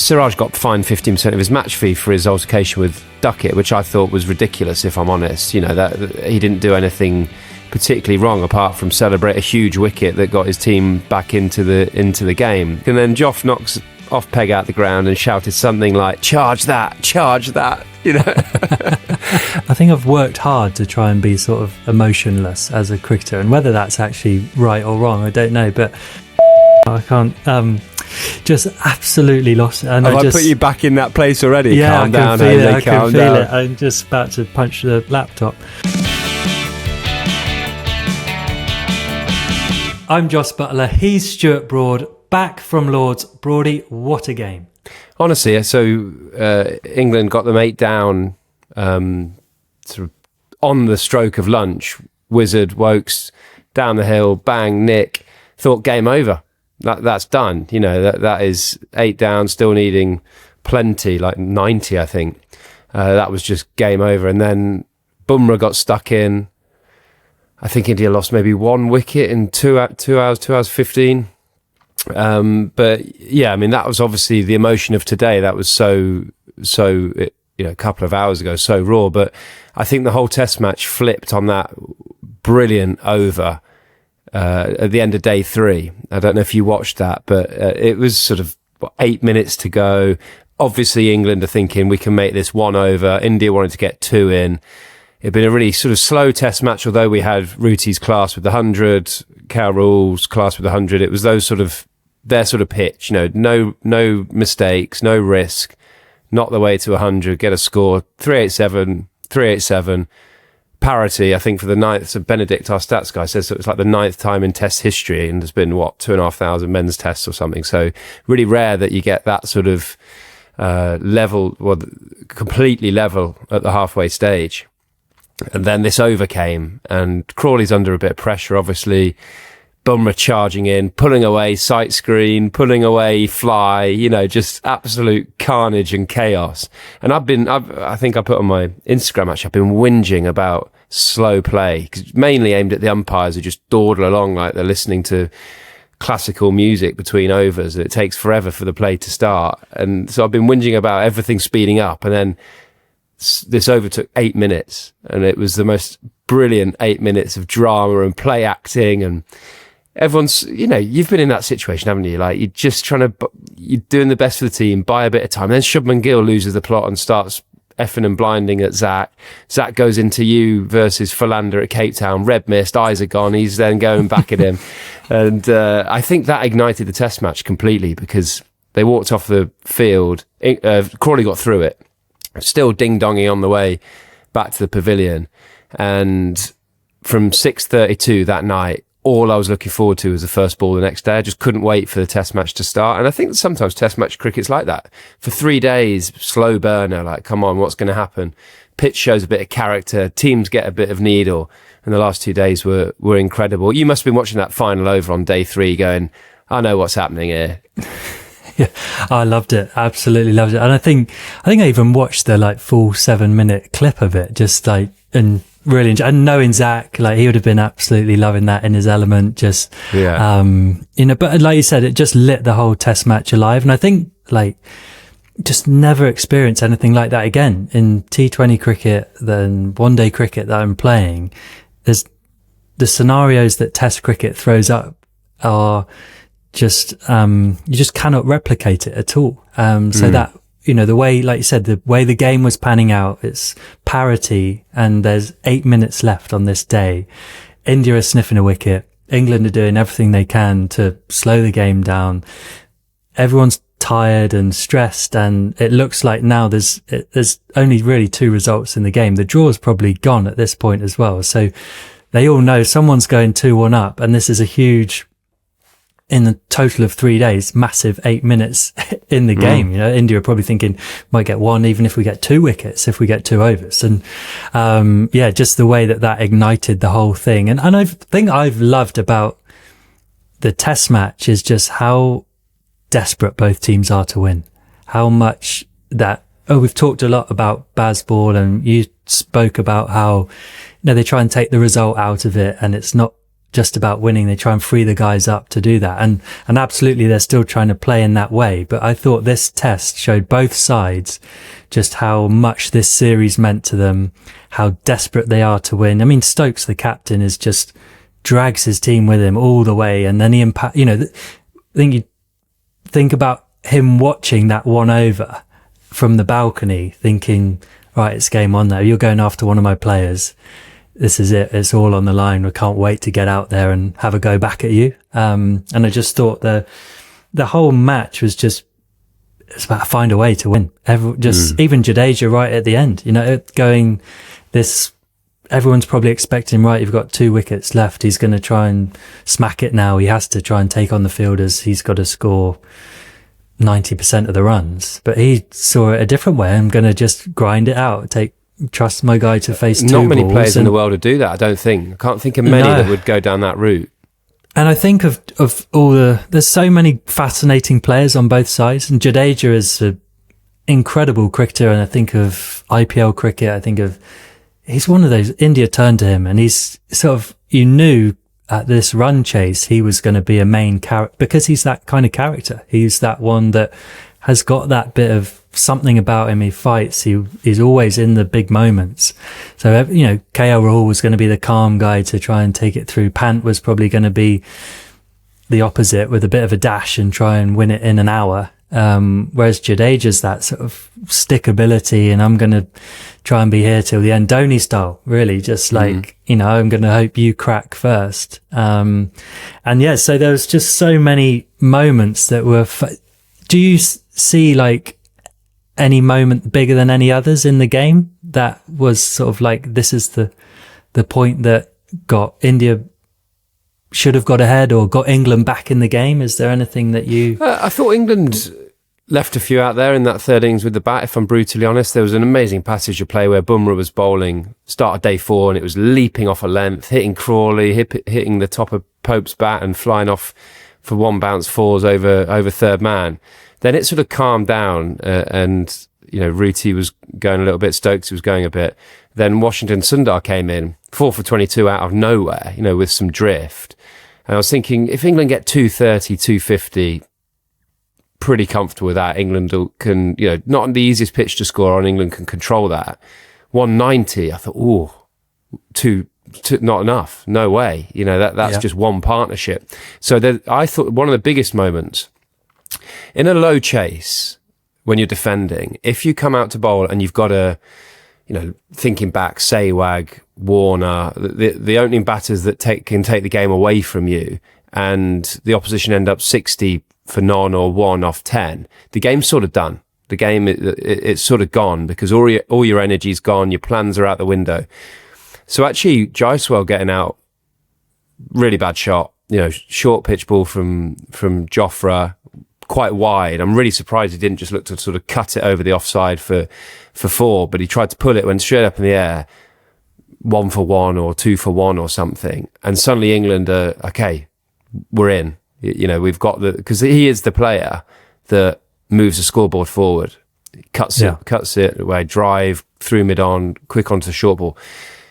Siraj got fined 15% of his match fee for his altercation with Duckett, which I thought was ridiculous, if I'm honest. You know, that he didn't do anything particularly wrong apart from celebrate a huge wicket that got his team back into the game. And then Joff knocks off Peg out the ground and shouted something like, charge that, you know. I think I've worked hard to try and be sort of emotionless as a cricketer, and whether that's actually right or wrong, I don't know, but I can't, just absolutely lost it. And I put you back in that place already? Yeah, calm down, I calm can feel down. it. I'm just about to punch the laptop. I'm Joss Buttler, he's Stuart Broad, back from Lord's. Broady, what a game. Honestly, so England got them 8 down sort of on the stroke of lunch. Wizard, Wokes, down the hill, bang, nick, thought game over. That's done. You know, that is 8 down, still needing plenty, like 90, I think. That was just game over. And then Bumrah got stuck in. I think India lost maybe 1 wicket in 2 hours 15. But yeah, I mean, that was obviously the emotion of today. That was so, you know, a couple of hours ago, so raw. But I think the whole test match flipped on that brilliant over at the end of day 3. I don't know if you watched that, but it was sort of 8 minutes to go. Obviously, England are thinking we can make this 1 over. India wanted to get 2 in. It'd been a really sort of slow test match, although we had Ruti's class with the 100, Carroll's class with the 100. It was those sort of, their sort of pitch, you know, no mistakes, no risk, not the way to 100, get a score, 387, parity, I think, for the 9th. So Benedict, our stats guy, says that it's like the 9th time in test history, and there's been, 2,500 men's tests or something. So really rare that you get that sort of level, completely level at the halfway stage. And then this over came, and Crawley's under a bit of pressure, obviously. Bumrah charging in, pulling away sight screen, pulling away fly, you know, just absolute carnage and chaos. And I think I put on my Instagram, actually, I've been whinging about slow play, 'cause mainly aimed at the umpires who just dawdle along like they're listening to classical music between overs, and it takes forever for the play to start. And so I've been whinging about everything speeding up, and then this over took 8 minutes, and it was the most brilliant 8 minutes of drama and play acting. And everyone's, you know, you've been in that situation, haven't you? Like, you're just you're doing the best for the team, buy a bit of time. Then Shubman Gill loses the plot and starts effing and blinding at Zach. Zach goes into you versus Philander at Cape Town. Red mist, eyes are gone. He's then going back at him. And I think that ignited the test match completely, because they walked off the field. Crawley got through it, still ding-donging on the way back to the pavilion. And from 6:32 that night, all I was looking forward to was the first ball the next day. I just couldn't wait for the test match to start. And I think that sometimes test match cricket's like that. For 3 days, slow burner, like, come on, what's going to happen? Pitch shows a bit of character, teams get a bit of needle. And the last 2 days were incredible. You must have been watching that final over on day 3 going, I know what's happening here. Yeah, I loved it. Absolutely loved it. And I think I even watched the full 7-minute clip of it, just and really enjoy, and knowing Zach, he would have been absolutely loving that in his element. Just, yeah. But like you said, it just lit the whole test match alive. And I think just never experienced anything like that again in T20 cricket, then one-day cricket that I'm playing. There's the scenarios that test cricket throws up are just, you just cannot replicate it at all. So that, the way, like you said, the way the game was panning out, it's parity, and there's 8 minutes left on this day. India is sniffing a wicket. England are doing everything they can to slow the game down. Everyone's tired and stressed, and it looks like now there's only really 2 results in the game. The draw's probably gone at this point as well. So they all know someone's going 2-1 up, and this is a huge, in the total of 3 days, massive 8 minutes in the game. India are probably thinking might get 1, even if we get 2 wickets, if we get 2 overs. And, just the way that ignited the whole thing. And I think I've loved about the test match is just how desperate both teams are to win. How much that, we've talked a lot about Bazball, and you spoke about how, they try and take the result out of it, and it's not just about winning. They try and free the guys up to do that. And absolutely, they're still trying to play in that way. But I thought this test showed both sides just how much this series meant to them, how desperate they are to win. I mean, Stokes, the captain, is just drags his team with him all the way. And then I think you think about him watching that one over from the balcony, thinking, right, it's game on now. You're going after one of my players. This is it. It's all on the line. We can't wait to get out there and have a go back at you. And I just thought the whole match was just, it's about to find a way to win. Even Jadeja right at the end, going this, everyone's probably expecting, right, you've got 2 wickets left. He's going to try and smack it now. He has to try and take on the fielders. He's got to score 90% of the runs, but he saw it a different way. I'm going to just grind it out, trust my guy to face 2 balls. Not many players in the world would do that, I don't think. I can't think of many that would go down that route. And I think of all there's so many fascinating players on both sides, and Jadeja is an incredible cricketer. And I think of IPL cricket, he's one of those, India turned to him, and he's sort of, you knew at this run chase, he was going to be a main character because he's that kind of character. He's that one that has got that bit of something about him. He fights. He's always in the big moments. So, KL Rahul was going to be the calm guy to try and take it through. Pant was probably going to be the opposite with a bit of a dash and try and win it in an hour. Whereas Jadeja's that sort of stickability, and I'm going to try and be here till the end. Dhoni style, really, just like, I'm going to hope you crack first. So there was just so many moments that were, do you see like any moment bigger than any others in the game that was sort of like, this is the point that got India should have got ahead or got England back in the game? Is there anything that you... I thought England left a few out there in that third innings with the bat, if I'm brutally honest. There was an amazing passage of play where Bumrah was bowling, start of day 4, and it was leaping off a length, hitting Crawley, hitting the top of Pope's bat and flying off for 1 bounce 4s over third man. Then it sort of calmed down and, Rooty was going a little bit, Stokes was going a bit. Then Washington Sundar came in, 4 for 22 out of nowhere, with some drift. And I was thinking, if England get 230, 250, pretty comfortable with that. England can, not on the easiest pitch to score on, England can control that. 190, I thought, not enough. No way. That's just one partnership. So I thought one of the biggest moments in a low chase when you're defending, if you come out to bowl and you've got a, thinking back, Sehwag, Warner, the opening batters that can take the game away from you, and the opposition end up 60 for none or 1 off 10, the game's sort of done. The game, it's sort of gone because all your energy's gone, your plans are out the window. So actually, Jaiswal getting out, really bad shot, short pitch ball from Jofra, quite wide. I'm really surprised he didn't just look to sort of cut it over the offside for 4, but he tried to pull it, went straight up in the air, 1 for 1 or 2 for 1 or something. And suddenly England are, okay, we're in. We've got because he is the player that moves the scoreboard forward, cuts it away, drive through mid-on, quick onto the short ball.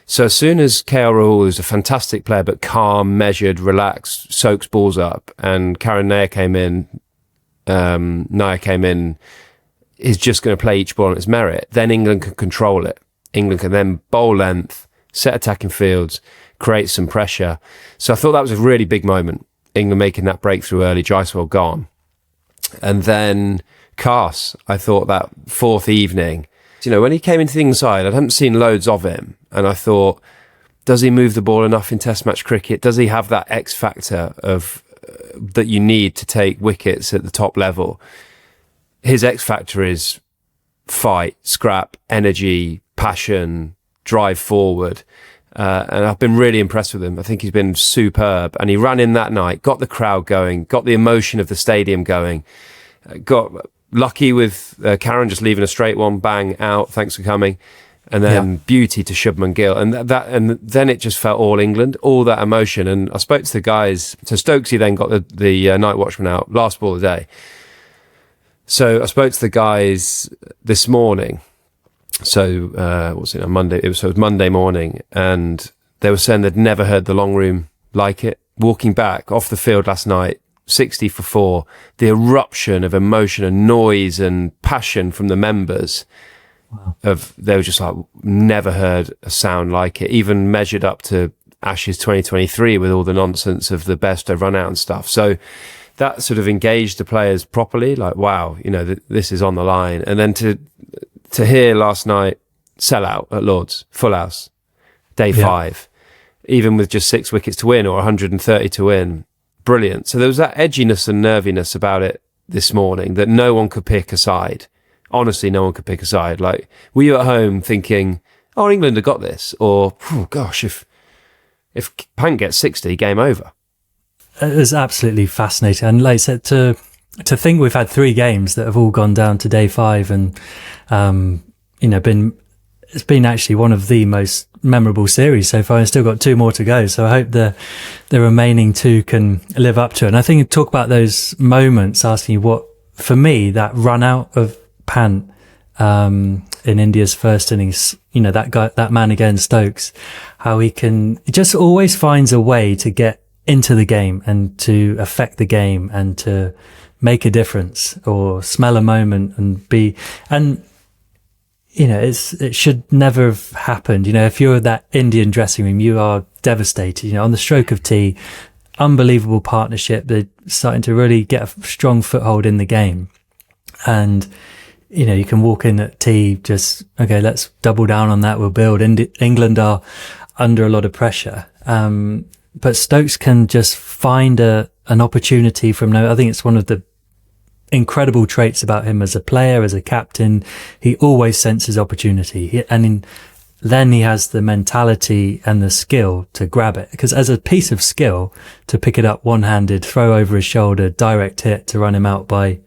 So as soon as KL Rahul, who's a fantastic player, but calm, measured, relaxed, soaks balls up, and Karen Nair came in, is just going to play each ball on its merit, then England can control it. England can then bowl length, set attacking fields, create some pressure. So I thought that was a really big moment. England making that breakthrough early, Jaiswal gone. And then Carse, I thought that 4th evening, when he came into the inside, I hadn't seen loads of him. And I thought, does he move the ball enough in Test match cricket? Does he have that X factor of that you need to take wickets at the top level? His X factor is fight, scrap, energy, passion, drive forward. And I've been really impressed with him. I think he's been superb. And he ran in that night, got the crowd going, got the emotion of the stadium going, got lucky with Karen just leaving a straight one, bang, out, thanks for coming. And then beauty to Shubman Gill. And then it just felt all England, all that emotion. And I spoke to the guys. So Stokesy then got the night watchman out, last ball of the day. So I spoke to the guys this morning. So, Monday? It was Monday morning, and they were saying they'd never heard the long room like it. Walking back off the field last night, 60 for 4, the eruption of emotion and noise and passion from the members. Wow. They were just like, never heard a sound like it, even measured up to Ashes 2023 with all the nonsense of the best of run out and stuff. So that sort of engaged the players properly, like, wow, you know, this is on the line. And then to hear last night, sell out at Lord's, full house, day 5, even with just 6 wickets to win or 130 to win. Brilliant. So there was that edginess and nerviness about it this morning that no one could pick a side. Honestly, no one could pick a side. Like, were you at home thinking, oh, England have got this? Or, oh, gosh, if Pant gets 60, game over. It was absolutely fascinating. And like I said, to think we've had 3 games that have all gone down to day 5 and, you know, it's been actually one of the most memorable series so far. I've still got 2 more to go. So I hope the remaining 2 can live up to it. And I think talk about those moments, asking you what, for me, that run out of Pant, in India's first innings, you know, that man again, Stokes, how he just always finds a way to get into the game and to affect the game and to make a difference or smell a moment and you know, it should never have happened. You know, if you're that Indian dressing room, you are devastated, you know, on the stroke of tea, unbelievable partnership. They're starting to really get a strong foothold in the game. And, you know, you can walk in at tea, just, okay, let's double down on that. We'll build. England are under a lot of pressure. But Stokes can just find an opportunity from I think it's one of the incredible traits about him as a player, as a captain. He always senses opportunity. Then he has the mentality and the skill to grab it. Because as a piece of skill, to pick it up one-handed, throw over his shoulder, direct hit to run him out by,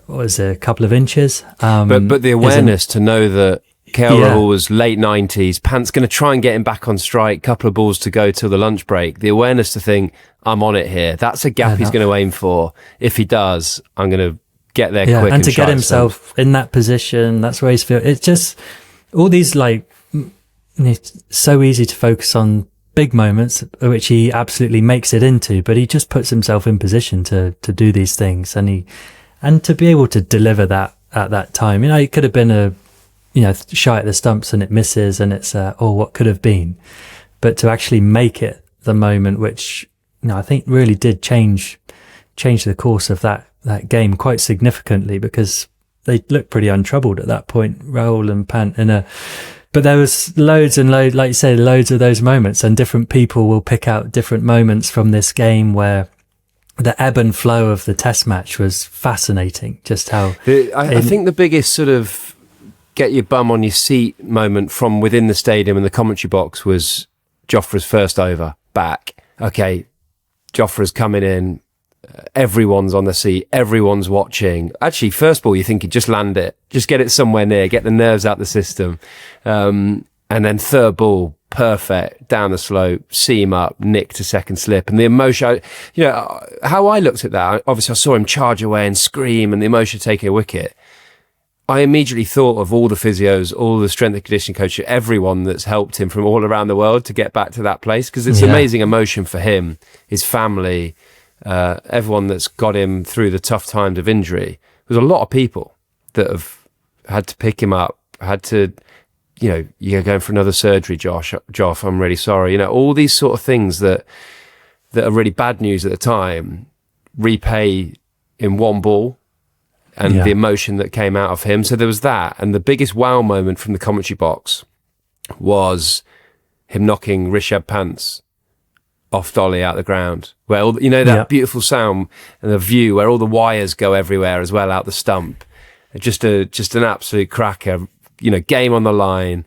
what was it, a couple of inches? But the awareness to know that KL Rahul was late 90s, Pant's going to try and get him back on strike, couple of balls to go till the lunch break. The awareness to think, I'm on it here. That's a gap he's going to aim for. If he does, I'm going to get there quick. And to get himself in that position, that's where he's feeling. It's just all these, like, it's so easy to focus on big moments, which he absolutely makes it into, but he just puts himself in position to do these things, and to be able to deliver that at that time. You know, it could have been shy at the stumps and it misses and it's what could have been, but to actually make it the moment, which, you know, I think really did change the course of that game quite significantly, because they looked pretty untroubled at that point, Rahul and Pant, but there was loads and loads, like you say, loads of those moments, and different people will pick out different moments from this game where the ebb and flow of the test match was fascinating. Just how I think the biggest sort of get your bum on your seat moment from within the stadium and the commentary box was Jofra's first over back. Okay, Jofra's coming in, everyone's on the seat, everyone's watching. Actually, first ball, you think just land it, just get it somewhere near, get the nerves out the system. And then third ball, perfect, down the slope, seam up, nick to second slip. And the emotion, you know, how I looked at that, obviously I saw him charge away and scream and the emotion of taking a wicket. I immediately thought of all the physios, all the strength and conditioning coaches, everyone that's helped him from all around the world to get back to that place, because it's amazing emotion for him, his family, everyone that's got him through the tough times of injury. There's a lot of people that have had to pick him up, had to, you know, you're going for another surgery, Joff, I'm really sorry. You know, all these sort of things that are really bad news at the time, repay in one ball. And the emotion that came out of him. So there was that. And the biggest wow moment from the commentary box was him knocking Rishabh Pant's off dolly out the ground. Where, all, you know, that beautiful sound and the view where all the wires go everywhere as well out the stump. Just an absolute cracker. You know, game on the line,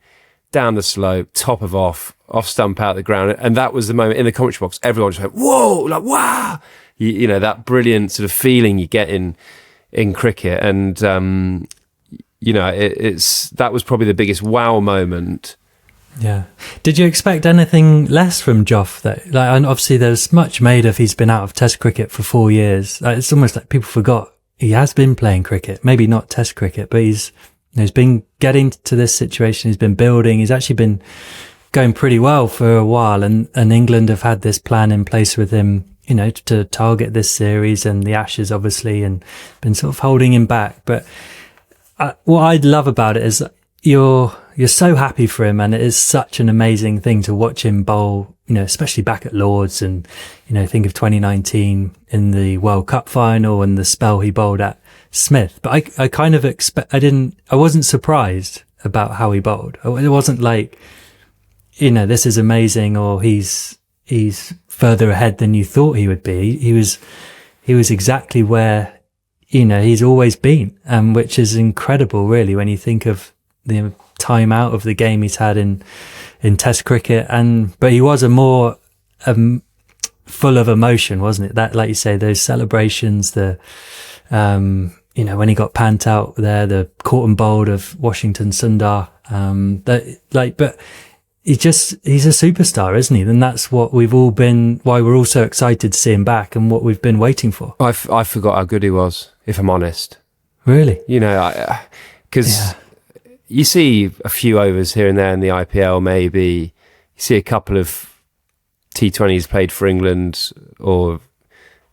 down the slope, top of off stump out the ground. And that was the moment in the commentary box. Everyone just went, whoa, like, wow. You know, that brilliant sort of feeling you get in cricket, and you know, that was probably the biggest wow moment. Yeah. Did you expect anything less from Joff? That, like, and obviously there's much made of he's been out of Test cricket for 4 years. It's almost like people forgot he has been playing cricket. Maybe not Test cricket, but he's been getting to this situation. He's been building. He's actually been going pretty well for a while, and England have had this plan in place with him, you know, to target this series and the Ashes, obviously, and been sort of holding him back. But what I love about it is you're so happy for him, and it is such an amazing thing to watch him bowl, you know, especially back at Lords, and, you know, think of 2019 in the World Cup final and the spell he bowled at Smith. But I kind of I wasn't surprised about how he bowled. It wasn't like, you know, this is amazing, or he's further ahead than you thought he would be. He was exactly where, you know, he's always been, which is incredible, really, when you think of the time out of the game he's had in Test cricket. But he was a more full of emotion, wasn't it? That, like you say, those celebrations, the you know, when he got Pant out there, the caught and bowled of Washington Sundar, but he's a superstar, isn't he? And that's what we've all been, why we're all so excited to see him back, and what we've been waiting for. I forgot how good he was, if I'm honest. Really? You know, because you see a few overs here and there in the IPL, maybe. You see a couple of T20s played for England, but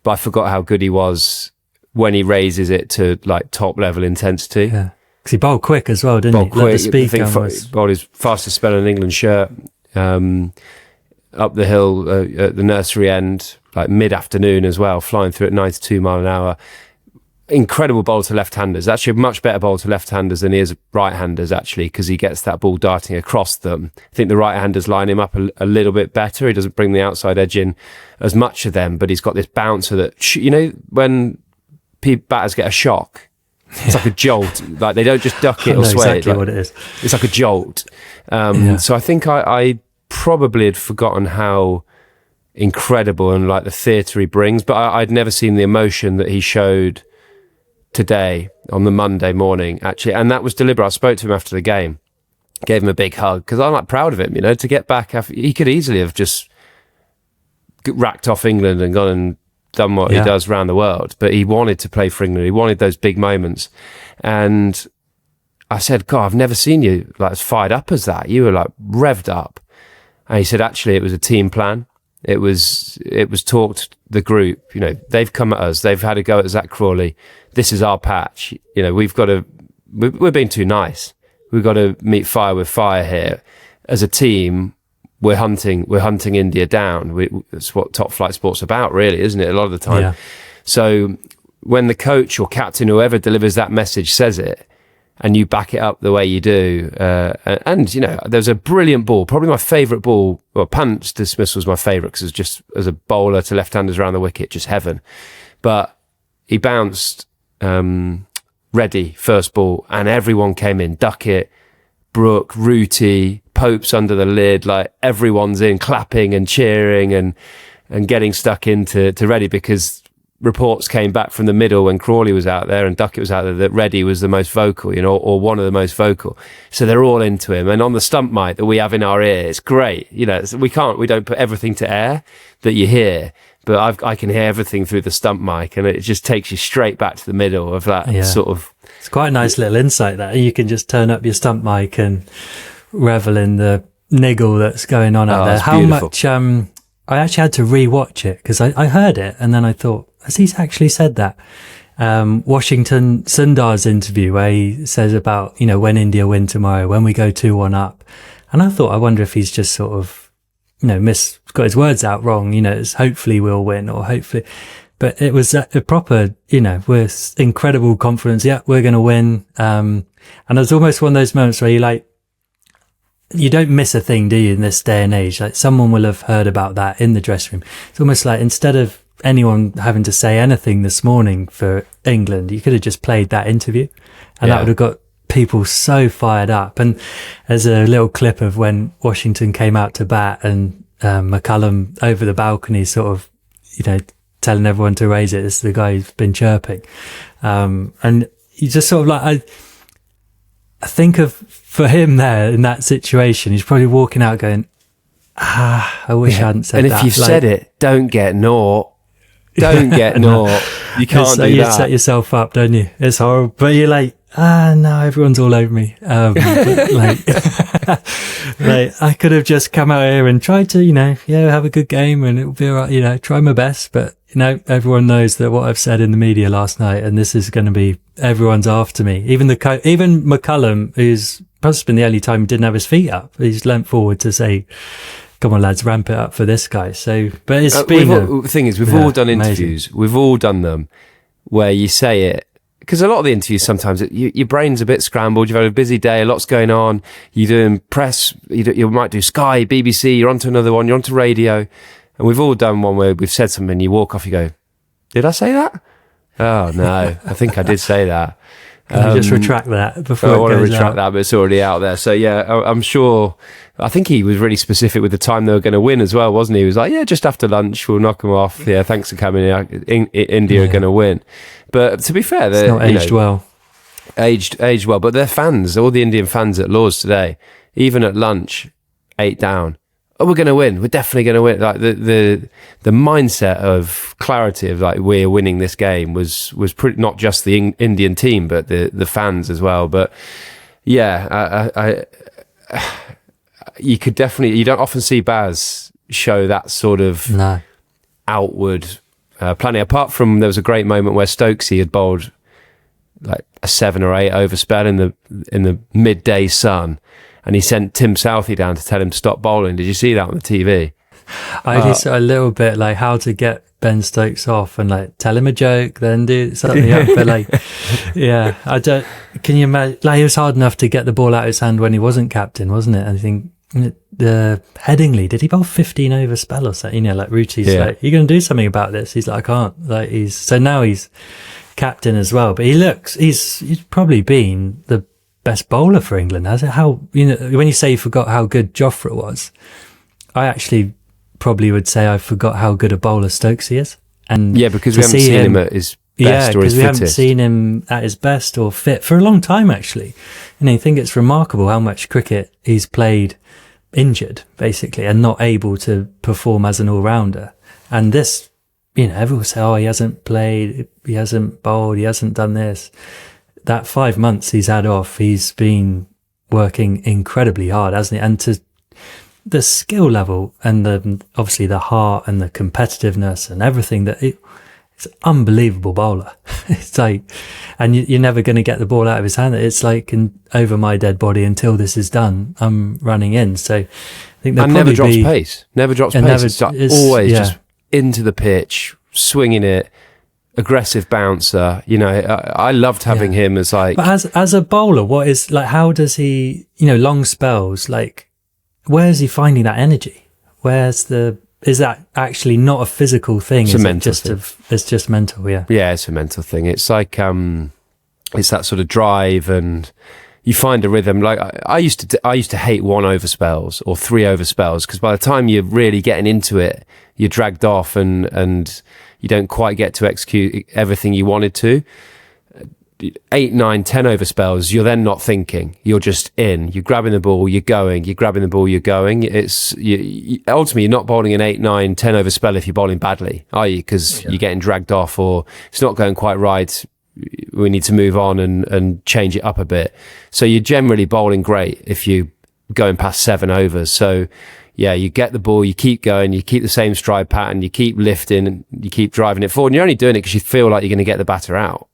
I forgot how good he was when he raises it to like top level intensity. Yeah. Because he bowled quick as well, didn't he? Quick. The speed bowled his fastest spell in an England shirt, up the hill at the nursery end, like mid-afternoon as well, flying through at 92 mile an hour. Incredible bowl to left-handers. Actually, a much better bowl to left-handers than he is right-handers, actually, because he gets that ball darting across them. I think the right-handers line him up a little bit better. He doesn't bring the outside edge in as much of them, but he's got this bouncer that, you know, when batters get a shock, it's like a jolt. Like, they don't just duck it or sway exactly what it is. It's like a jolt. So I think I probably had forgotten how incredible and like the theatre he brings, but I'd never seen the emotion that he showed today on the Monday morning, actually, and that was deliberate. I spoke to him after the game, gave him a big hug, because I'm like proud of him, you know, to get back after. He could easily have just racked off England and gone and done what he does around the world, but he wanted to play for England. He wanted those big moments, and I said, God, I've never seen you like as fired up as that. You were like revved up. And he said, actually, it was a team plan. It was talked, the group, you know, they've come at us, they've had a go at Zach Crawley. This is our patch. You know, we're being too nice. We've got to meet fire with fire here. As a team, we're hunting India down. That's what top flight sport's about, really, isn't it? A lot of the time. Yeah. So when the coach or captain, whoever delivers that message, says it, and you back it up the way you do, and you know, there's a brilliant ball, probably my favourite ball. Well, Pant's dismissal was my favourite because it's just, as a bowler to left-handers around the wicket, just heaven. But he bounced Reddy first ball, and everyone came in. Duckett, Brook, Rooty, Pope's under the lid, like everyone's in, clapping and cheering and getting stuck into Reddy, because reports came back from the middle when Crawley was out there and Duckett was out there that Reddy was the most vocal, you know, or one of the most vocal. So they're all into him. And on the stump mic that we have in our ear, it's great. You know, we don't put everything to air that you hear, but I can hear everything through the stump mic, and it just takes you straight back to the middle of that sort of. It's quite a nice little insight that you can just turn up your stump mic and revel in the niggle that's going on out there. How beautiful. Much, I actually had to re-watch it because I heard it and then I thought, has he actually said that? Washington Sundar's interview where he says about, you know, when India win tomorrow, when we go 2-1 up. And I thought, I wonder if he's just sort of, you know, got his words out wrong, you know, it's hopefully we'll win or hopefully. But it was a proper, you know, with incredible confidence. Yeah, we're going to win. And it was almost one of those moments where you don't miss a thing, do you, in this day and age? Like, someone will have heard about that in the dressing room. It's almost like, instead of anyone having to say anything this morning for England, you could have just played that interview, and that would have got people so fired up. And there's a little clip of when Washington came out to bat and McCullum over the balcony sort of, you know, telling everyone to raise it. This is the guy who's been chirping. And you just sort of like, I think of, for him there in that situation, he's probably walking out going, I wish I hadn't said that. And if you've said it, don't get naught. Don't get naught. You can't do that. You set yourself up, don't you? It's horrible. But you're like, no, everyone's all over me. But, like I could have just come out here and tried to, have a good game and it'll be all right, try my best. But, everyone knows that what I've said in the media last night, and this is going to be, everyone's after me. Even McCullum, who's perhaps been the only time he didn't have his feet up, he's leant forward to say, come on, lads, ramp it up for this guy. So, but it's been the thing is, we've all done interviews. Amazing. We've all done them where you say it, because a lot of the interviews, sometimes your brain's a bit scrambled. You've had a busy day, a lot's going on. You're doing press, you might do Sky, BBC, you're onto another one, you're onto radio. And we've all done one where we've said something, you walk off, you go, did I say that? Oh, no, I think I did say that. Can you just retract that before I it want to goes retract out? that, but it's already out there. So, yeah, I'm sure. I think he was really specific with the time they were going to win as well, wasn't he? He was like, yeah, just after lunch, we'll knock them off. Yeah, thanks for coming. India are going to win. But to be fair, they're not aged well. Aged well. But their fans, all the Indian fans at Lord's today, even at lunch, 8 down. Oh, we're going to win. We're definitely going to win. Like the mindset of clarity of like we're winning this game was pretty, not just the Indian team, but the fans as well. But yeah, you could definitely, you don't often see Baz show that sort of outward planning. Apart from there was a great moment where Stokesy had bowled like a 7 or 8 over spell in the midday sun. And he sent Tim Southey down to tell him to stop bowling. Did you see that on the TV? I just a little bit like how to get Ben Stokes off and like tell him a joke, then do something up. But like, yeah, I don't. Can you imagine? Like, it was hard enough to get the ball out of his hand when he wasn't captain, wasn't it? I think the Headingley, did he bowl 15 over spell or something? Like Ruti's like, you're going to do something about this. He's like, I can't. Like now he's captain as well. But he's probably been the best bowler for England, has it? How, when you say you forgot how good Jofra was, I actually probably would say I forgot how good a bowler Stokesy is. And yeah, because we haven't seen him at his best or his fittest. We haven't seen him at his best or fit for a long time, actually. I think it's remarkable how much cricket he's played injured, basically, and not able to perform as an all-rounder. And this, everyone will say, oh, he hasn't played, he hasn't bowled, he hasn't done this. That 5 months he's had off, he's been working incredibly hard, hasn't he? And to the skill level and obviously the heart and the competitiveness and everything it's an unbelievable bowler. It's like, and you're never going to get the ball out of his hand. It's like over my dead body until this is done, I'm running in. So I think and never drops pace. Never drops pace. It's like always just into the pitch, swinging it. Aggressive bouncer, I loved having him as like. But as a bowler, what is like? How does he? Long spells. Like, where's he finding that energy? Is that actually not a physical thing? It's a mental thing. It's just mental. Yeah. Yeah, it's a mental thing. It's like it's that sort of drive, and you find a rhythm. Like I used to hate 1 over spells or 3 over spells, because by the time you're really getting into it, you're dragged off and you don't quite get to execute everything you wanted to. 8, 9, 10 over spells, you're then not thinking. You're just in. You're grabbing the ball, you're going. You're grabbing the ball, you're going. Ultimately, you're not bowling an 8, 9, 10 over spell if you're bowling badly, are you? Because you're getting dragged off, or it's not going quite right. We need to move on and change it up a bit. So you're generally bowling great if you're going past 7 overs. So yeah, you get the ball, you keep going, you keep the same stride pattern, you keep lifting, and you keep driving it forward. And you're only doing it because you feel like you're going to get the batter out.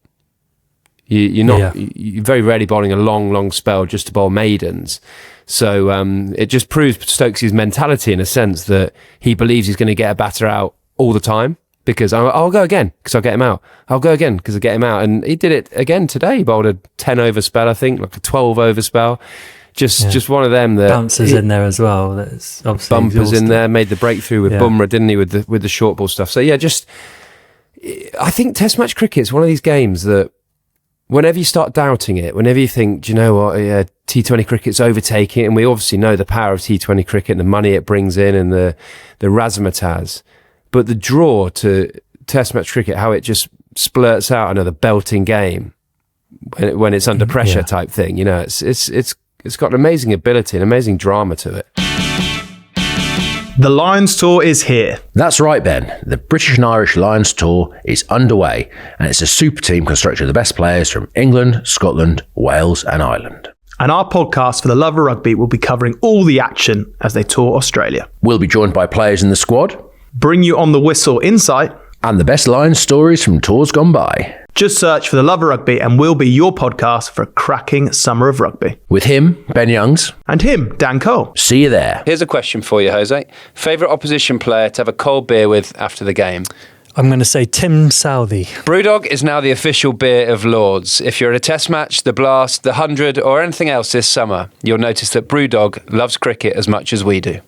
You're very rarely bowling a long spell just to bowl maidens. So it just proves Stokes' mentality in a sense that he believes he's going to get a batter out all the time, because I'll go again because I'll get him out. I'll go again because I'll get him out. And he did it again today. He bowled a 10 over spell, I think, like a 12 over spell. Just one of them that bouncers in there as well. That's obviously bumpers exhausting. in there. Made the breakthrough with Bumrah, didn't he? With the short ball stuff. So yeah, I think Test match cricket's one of these games that whenever you start doubting it, whenever you think, do you know what, T20 cricket's overtaking it, and we obviously know the power of T20 cricket and the money it brings in and the razzmatazz, but the draw to Test match cricket, how it just splurts out another belting game when it's under pressure type thing. It's got an amazing ability, an amazing drama to it. The Lions Tour is here. That's right, Ben. The British and Irish Lions Tour is underway, and it's a super team constructed of the best players from England, Scotland, Wales and Ireland. And our podcast For the Love of Rugby will be covering all the action as they tour Australia. We'll be joined by players in the squad, bring you on the whistle insight, and the best Lions stories from tours gone by. Just search For the Love of Rugby and we'll be your podcast for a cracking summer of rugby. With him, Ben Youngs. And him, Dan Cole. See you there. Here's a question for you, Jose. Favourite opposition player to have a cold beer with after the game? I'm going to say Tim Southey. Brewdog is now the official beer of Lords. If you're at a test match, the Blast, the 100 or anything else this summer, you'll notice that Brewdog loves cricket as much as we do.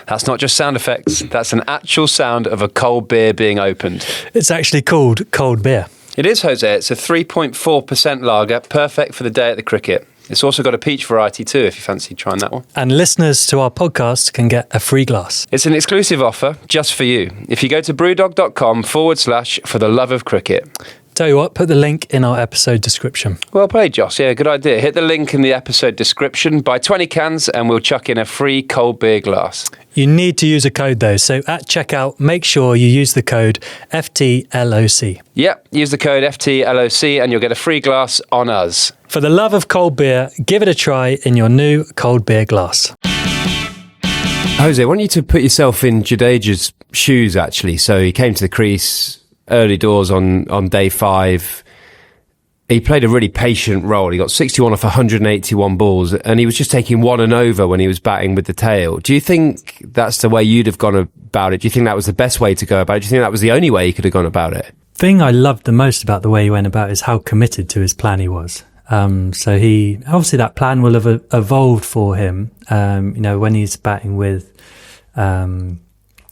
That's not just sound effects, that's an actual sound of a cold beer being opened. It's actually called cold beer. It is, Jose. It's a 3.4% lager, perfect for the day at the cricket. It's also got a peach variety too, if you fancy trying that one. And listeners to our podcast can get a free glass. It's an exclusive offer just for you. If you go to brewdog.com/for the love of cricket. Tell you what, put the link in our episode description. Well played, Joss. Yeah, good idea. Hit the link in the episode description. Buy 20 cans and we'll chuck in a free cold beer glass. You need to use a code though, so at checkout, make sure you use the code FTLOC. Yep, use the code FTLOC and you'll get a free glass on us. For the love of cold beer, give it a try in your new cold beer glass. Jose, I want you to put yourself in Jadeja's shoes, actually. So he came to the crease early doors on day 5. He played a really patient role. He got 61 off 181 balls, and he was just taking one and over when he was batting with the tail. Do you think that's the way you'd have gone about it? Do you think that was the best way to go about it? Do you think that was the only way he could have gone about it? Thing I loved the most about the way he went about is how committed to his plan he was. So he, obviously that plan will have evolved for him, when he's batting with,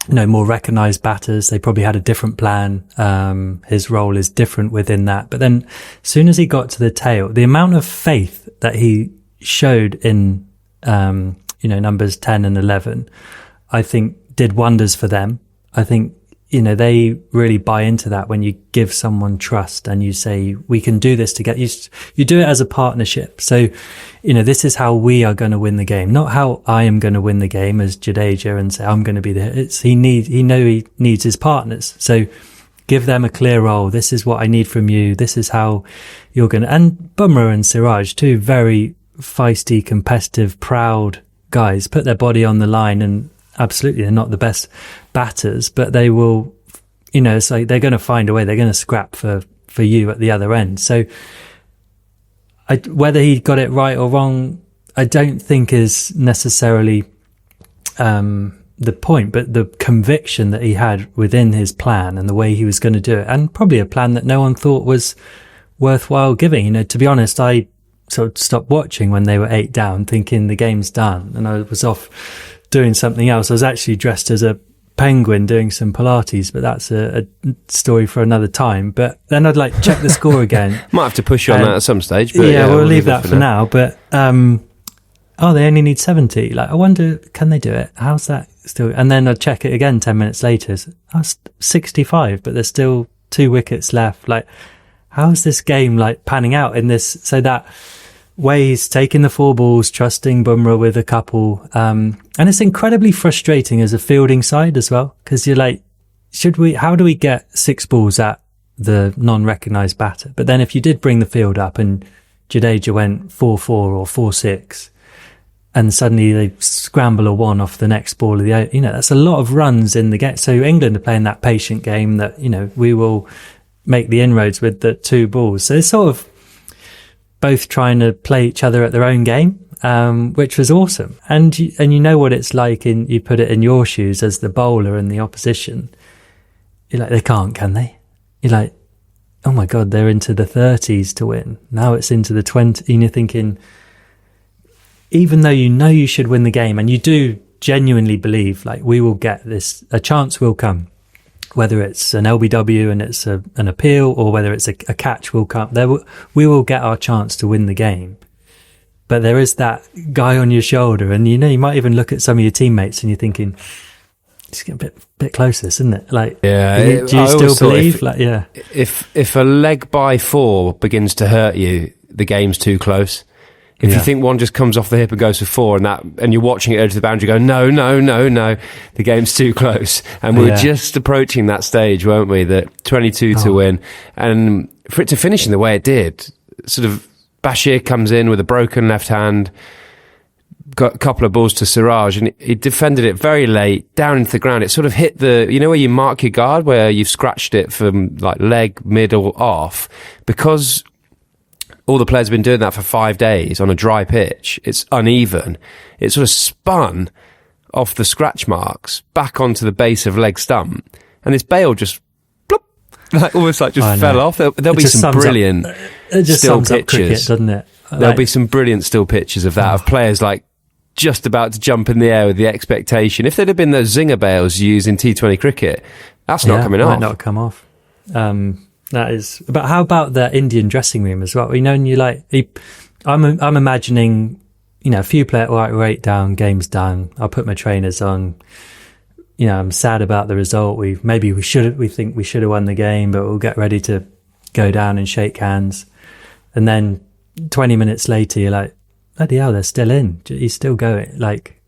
more recognised batters. They probably had a different plan. His role is different within that. But then as soon as he got to the tail, the amount of faith that he showed in, numbers 10 and 11, I think did wonders for them. I think, they really buy into that when you give someone trust and you say, we can do this together. You do it as a partnership. So, this is how we are going to win the game, not how I am going to win the game as Jadeja and say, I'm going to be there. He needs his partners. So give them a clear role. This is what I need from you. This is how you're going to, and Bumrah and Siraj, two very feisty, competitive, proud guys, put their body on the line, and absolutely they're not the best batters, but they will, it's like they're going to find a way. They're going to scrap for you at the other end. So whether he got it right or wrong, I don't think is necessarily the point, but the conviction that he had within his plan and the way he was going to do it, and probably a plan that no one thought was worthwhile giving. To be honest, I sort of stopped watching when they were 8 down, thinking the game's done, and I was off doing something else. I was actually dressed as a penguin doing some Pilates, but that's a story for another time. But then I'd like to check the score again. Might have to push you on that at some stage. But yeah, we'll leave that for now. But they only need 70. Like, I wonder, can they do it? How's that still? And then I'd check it again 10 minutes later. It's 65, but there's still 2 wickets left. Like, how's this game like panning out in this? So that way he's taking the 4 balls, trusting Bumrah with a couple. And it's incredibly frustrating as a fielding side as well, because you're like, how do we get 6 balls at the non-recognised batter? But then if you did bring the field up and Jadeja went 4-4 or 4-6, and suddenly they scramble a 1 off the next ball of the, that's a lot of runs in the game. So England are playing that patient game that, we will make the inroads with the 2 balls. So it's sort of both trying to play each other at their own game, which was awesome. And you know what it's like you put it in your shoes as the bowler and the opposition. You're like, they can't, can they? You're like, oh my God, they're into the 30s to win. Now it's into the 20s. And you're thinking, even though you should win the game, and you do genuinely believe, like, we will get this, a chance will come. Whether it's an LBW and it's an appeal, or whether it's a catch will come, we will get our chance to win the game. But there is that guy on your shoulder, and you might even look at some of your teammates and you're thinking, it's getting a bit closer, isn't it? Like, do you still believe? If a leg by 4 begins to hurt you, the game's too close. If you think one just comes off the hip and goes for 4 and you're watching it over to the boundary, go, no, the game's too close. And we were just approaching that stage, weren't we? That 22 to win. And for it to finish in the way it did, sort of Bashir comes in with a broken left hand, got a couple of balls to Siraj, and he defended it very late, down into the ground. It sort of hit where you mark your guard, where you've scratched it from like leg, middle, off, because all the players have been doing that for 5 days on a dry pitch. It's uneven. It sort of spun off the scratch marks back onto the base of leg stump, and this bail just almost fell off. There'll be some brilliant still pictures, cricket, doesn't it? There'll be some brilliant still pictures of that, of players like just about to jump in the air with the expectation. If there'd have been those zinger bails used in T20 cricket, that's not coming off. Might not come off. That is. But how about the Indian dressing room as well? And you I'm imagining, a few players, all right, we're 8 down, game's done. I'll put my trainers on. I'm sad about the result. We think we should have won the game, but we'll get ready to go down and shake hands. And then 20 minutes later, you're like, bloody hell, they're still in. He's still going. Like,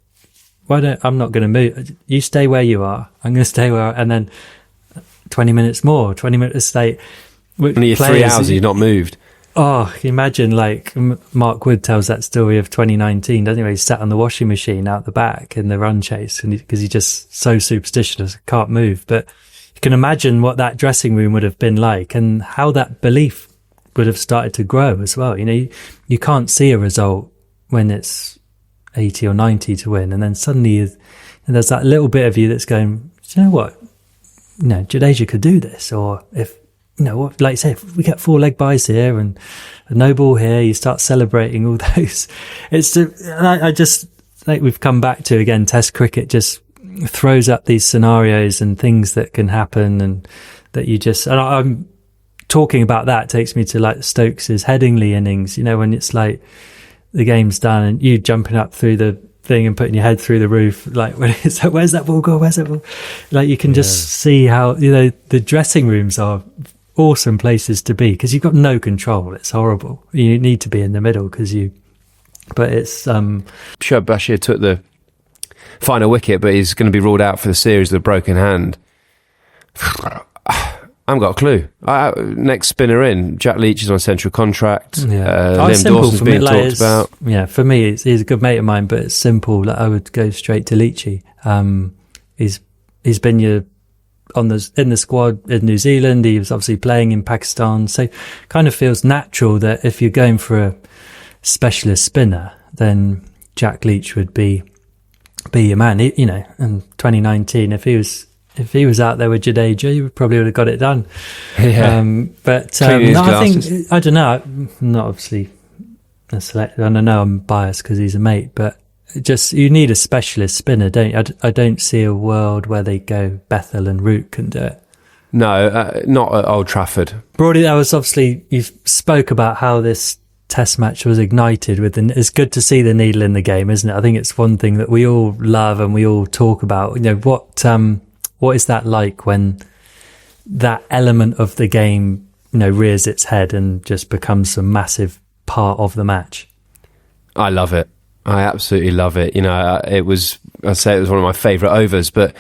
I'm not going to move. You stay where you are. I'm going to stay where and then 20 minutes late. Only 3 hours you've not moved. Oh, can you imagine, like, Mark Wood tells that story of 2019, doesn't he? He sat on the washing machine out the back in the run chase because he's just so superstitious, can't move. But you can imagine what that dressing room would have been like and how that belief would have started to grow as well. You can't see a result when it's 80 or 90 to win. And then suddenly there's that little bit of you that's going, do you know what? Jadeja could do this. Or if, like you say, if we get 4 leg byes here and a no ball here, you start celebrating all those. I just think we've come back to, again, Test cricket just throws up these scenarios and things that can happen, and that I'm talking about that takes me to like Stokes' Headingley innings, when it's like the game's done and you jumping up through the thing and putting your head through the roof, like, where's that ball go? Where's that ball? Like, you can just see how, the dressing rooms are awesome places to be because you've got no control. It's horrible. You need to be in the middle but it's sure Bashir took the final wicket, but he's going to be ruled out for the series with a broken hand. I haven't got a clue. Next spinner in, Jack Leach is on a central contract. Liam Dawson's being talked about. Yeah, for me, he's a good mate of mine, but it's simple. Like, I would go straight to Leachy. He's been in the squad in New Zealand. He was obviously playing in Pakistan, so kind of feels natural that if you're going for a specialist spinner, then Jack Leach would be your man. In 2019, if he was out there with Jadeja, he probably would have got it done. Yeah. I don't know. I'm not obviously a select. I know I'm biased because he's a mate, but just, you need a specialist spinner, don't you? I don't see a world where they go Bethel and Root can do it. No, not at Old Trafford. Broady, that was obviously, you spoke about how this Test match was ignited with it's good to see the needle in the game, isn't it? I think it's one thing that we all love and we all talk about. What is that like when that element of the game, rears its head and just becomes a massive part of the match? I love it. I absolutely love it. I'd say it was one of my favourite overs, but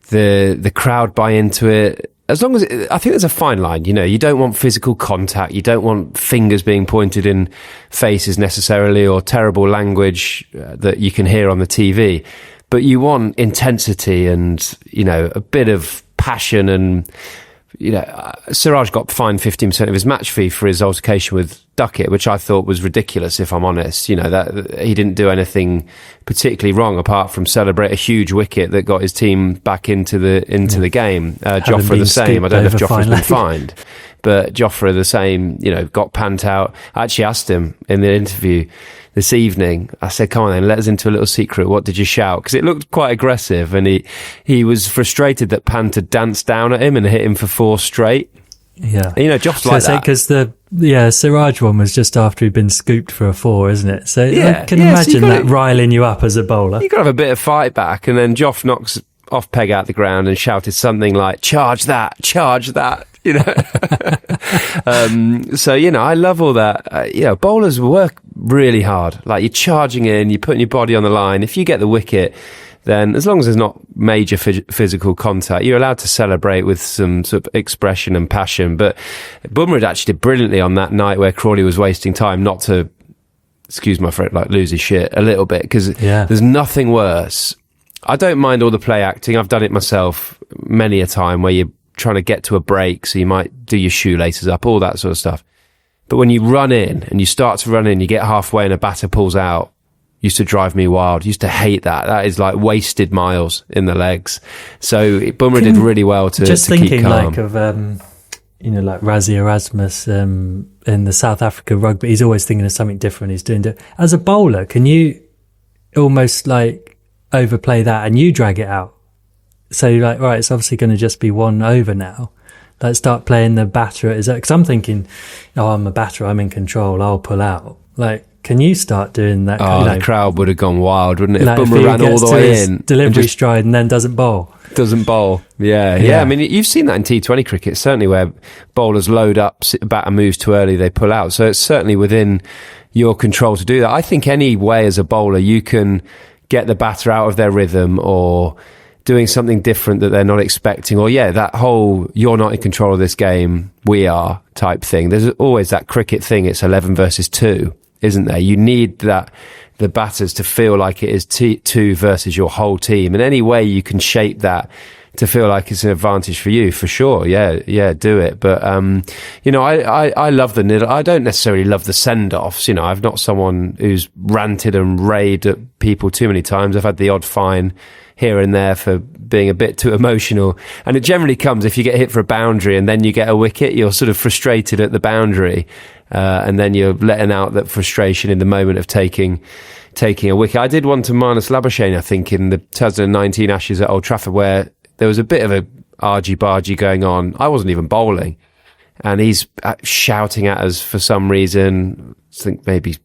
the crowd buy into it. As long as I think there's a fine line, you don't want physical contact. You don't want fingers being pointed in faces necessarily, or terrible language that you can hear on the TV. But you want intensity and, a bit of passion. And, Siraj got fined 15% of his match fee for his altercation with Duckett, which I thought was ridiculous, if I'm honest. That he didn't do anything particularly wrong apart from celebrate a huge wicket that got his team back into the game. Jofra the same. I don't know if Jofra's been fined, but Jofra the same, got Pant out. I actually asked him in the interview this evening, I said, come on then, let us into a little secret. What did you shout? Because it looked quite aggressive, and he was frustrated that Pant had danced down at him and hit him for 4 straight. Yeah. Jof's like that. Because Siraj one was just after he'd been scooped for a 4, isn't it? So I can imagine that riling you up as a bowler. You got to have a bit of fight back, and then Joff knocks off peg out the ground and shouted something like, charge that. So, I love all that. Bowlers work really hard. Like, you're charging in, you're putting your body on the line. If you get the wicket, then as long as there's not major physical contact, you're allowed to celebrate with some sort of expression and passion. But Bumrah actually did brilliantly on that night where Crawley was wasting time not to, excuse my friend, like, lose his shit a little bit, because there's nothing worse. I don't mind all the play acting. I've done it myself many a time where you're trying to get to a break, so you might do your shoelaces up, all that sort of stuff. But when you run in and you start to run in, you get halfway and a batter pulls out, used to drive me wild. Used to hate that. That is like wasted miles in the legs. So Bumrah did really well to just to keep thinking calm. like of like Rassie Erasmus in the South Africa rugby. He's always thinking of something different. He's doing it as a bowler. Can you almost like overplay that and you drag it out? So you're like, right, it's obviously going to just be one over now. Let's start playing the batter. Is that because I'm thinking, oh, I'm a batter, I'm in control, I'll pull out. Like, can you start doing that? Oh, the crowd would have gone wild, wouldn't it? Like If Bumrah ran all the way in, delivery stride, and then doesn't bowl. Yeah. I mean, you've seen that in T20 cricket, certainly, where bowlers load up, batter moves too early, they pull out. So it's certainly within your control to do that. I think any way as a bowler you can get the batter out of their rhythm, or doing something different that they're not expecting, or that whole you're not in control of this game, we are type thing. There's always that cricket thing, it's 11 versus 2, isn't there? You need that, the batters to feel like it is 2 versus your whole team, and any way you can shape that to feel like it's an advantage for you, for sure. Yeah, do it. But I love the nil. I don't necessarily love the send-offs. I'm not someone who's ranted and raved at people too many times. I've had the odd fine here and there for being a bit too emotional, and it generally comes if you get hit for a boundary and then you get a wicket. You're sort of frustrated at the boundary, and then you're letting out that frustration in the moment of taking a wicket. I did one to Marnus Labuschagne, I think, in the 2019 Ashes at Old Trafford, where there was a bit of a argy-bargy going on. I wasn't even bowling, and he's shouting at us for some reason. I think maybe,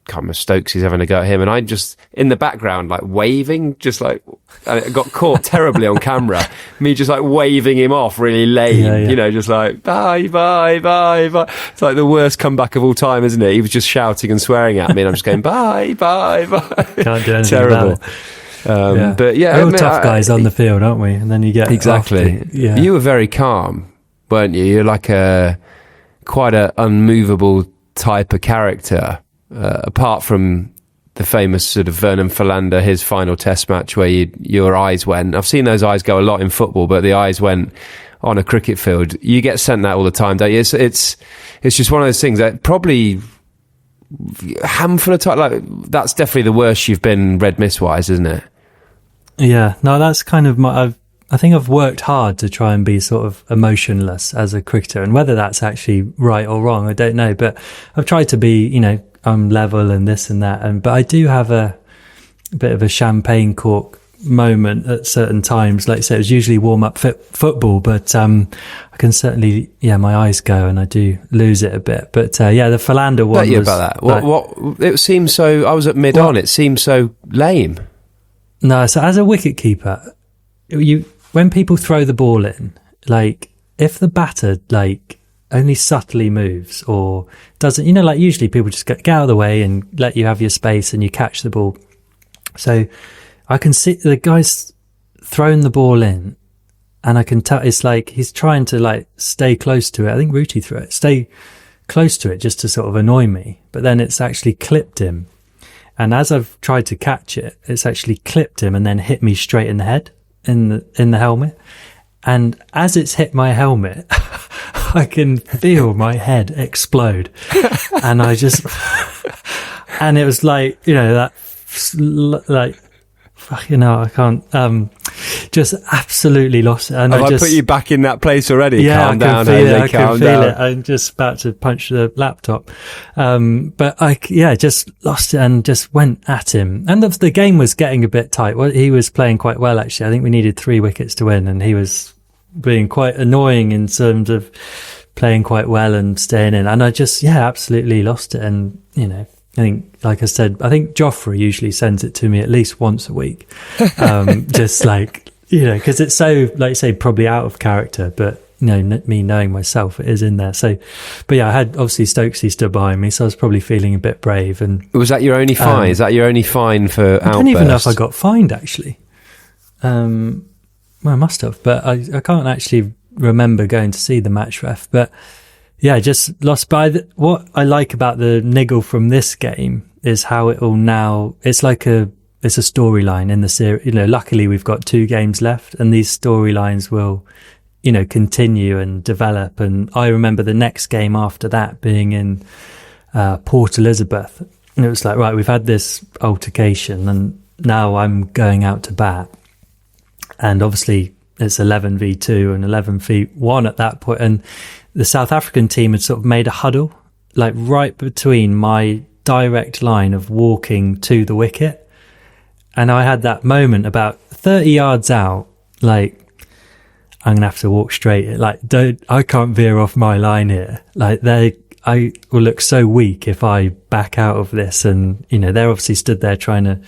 can't remember, Stokes is having a go at him, and I'm just in the background like waving, just like, and it got caught terribly on camera, me just like waving him off really lame, just like bye. It's like the worst comeback of all time, isn't it? He was just shouting and swearing at me, and I'm just going bye. Can't do anything terrible about it. But we're all tough guys on the field, aren't we? And then you get exactly. You were very calm, weren't you? You're like quite a unmovable type of character. Apart from the famous sort of Vernon Philander, his final test match where your eyes went. I've seen those eyes go a lot in football, but the eyes went on a cricket field. You get sent that all the time, don't you? It's just one of those things that probably a handful of times, like, that's definitely the worst you've been red miss wise, isn't it? Yeah, no, that's kind of I think I've worked hard to try and be sort of emotionless as a cricketer, and whether that's actually right or wrong, I don't know, but I've tried to be, I'm level and this and that, but I do have a bit of a champagne cork moment at certain times. Like I said, it was usually warm up football, but I can certainly, my eyes go and I do lose it a bit. But the Philander one. Bet you about that. What it seems so. I was at mid on. It seemed so lame. No, so as a wicket keeper, when people throw the ball in, like if the batter only subtly moves or doesn't, usually people just get out of the way and let you have your space and you catch the ball. So I can see the guy's thrown the ball in, and I can tell it's like he's trying to stay close to it. I think Rooty threw it, stay close to it just to sort of annoy me, but then it's actually clipped him. And as I've tried to catch it, it's actually clipped him and then hit me straight in the head, in the helmet. And as it's hit my helmet, I can feel my head explode. And I just, and it was I can't, just absolutely lost it. And Have I put you back in that place already? Yeah, calm down, I can feel it. I'm just about to punch the laptop. But I just lost it and just went at him. And the game was getting a bit tight. Well, he was playing quite well, actually. I think we needed 3 wickets to win, and he was being quite annoying in terms of playing quite well and staying in. And I just, absolutely lost it. And, I think, like I said, I think Jofra usually sends it to me at least once a week. Just because it's so, like you say, probably out of character, but me knowing myself, it is in there. So, but yeah, I had obviously Stokesy stood behind me, so I was probably feeling a bit brave. And was that your only fine? Is that your only fine for outbursts? I don't even know if I got fined actually. Well, I must have, but I can't actually remember going to see the match ref. But yeah, just lost by what I like about the niggle from this game is how it all now, it's a storyline in the series. Luckily we've got 2 games left, and these storylines will, continue and develop. And I remember the next game after that being in Port Elizabeth, and it was like, right, we've had this altercation and now I'm going out to bat. And obviously it's 11v2 and 11v1 at that point. And the South African team had sort of made a huddle, like right between my direct line of walking to the wicket. And I had that moment about 30 yards out, like, I'm going to have to walk straight. Like, I can't veer off my line here. Like, I will look so weak if I back out of this. And, they're obviously stood there trying to,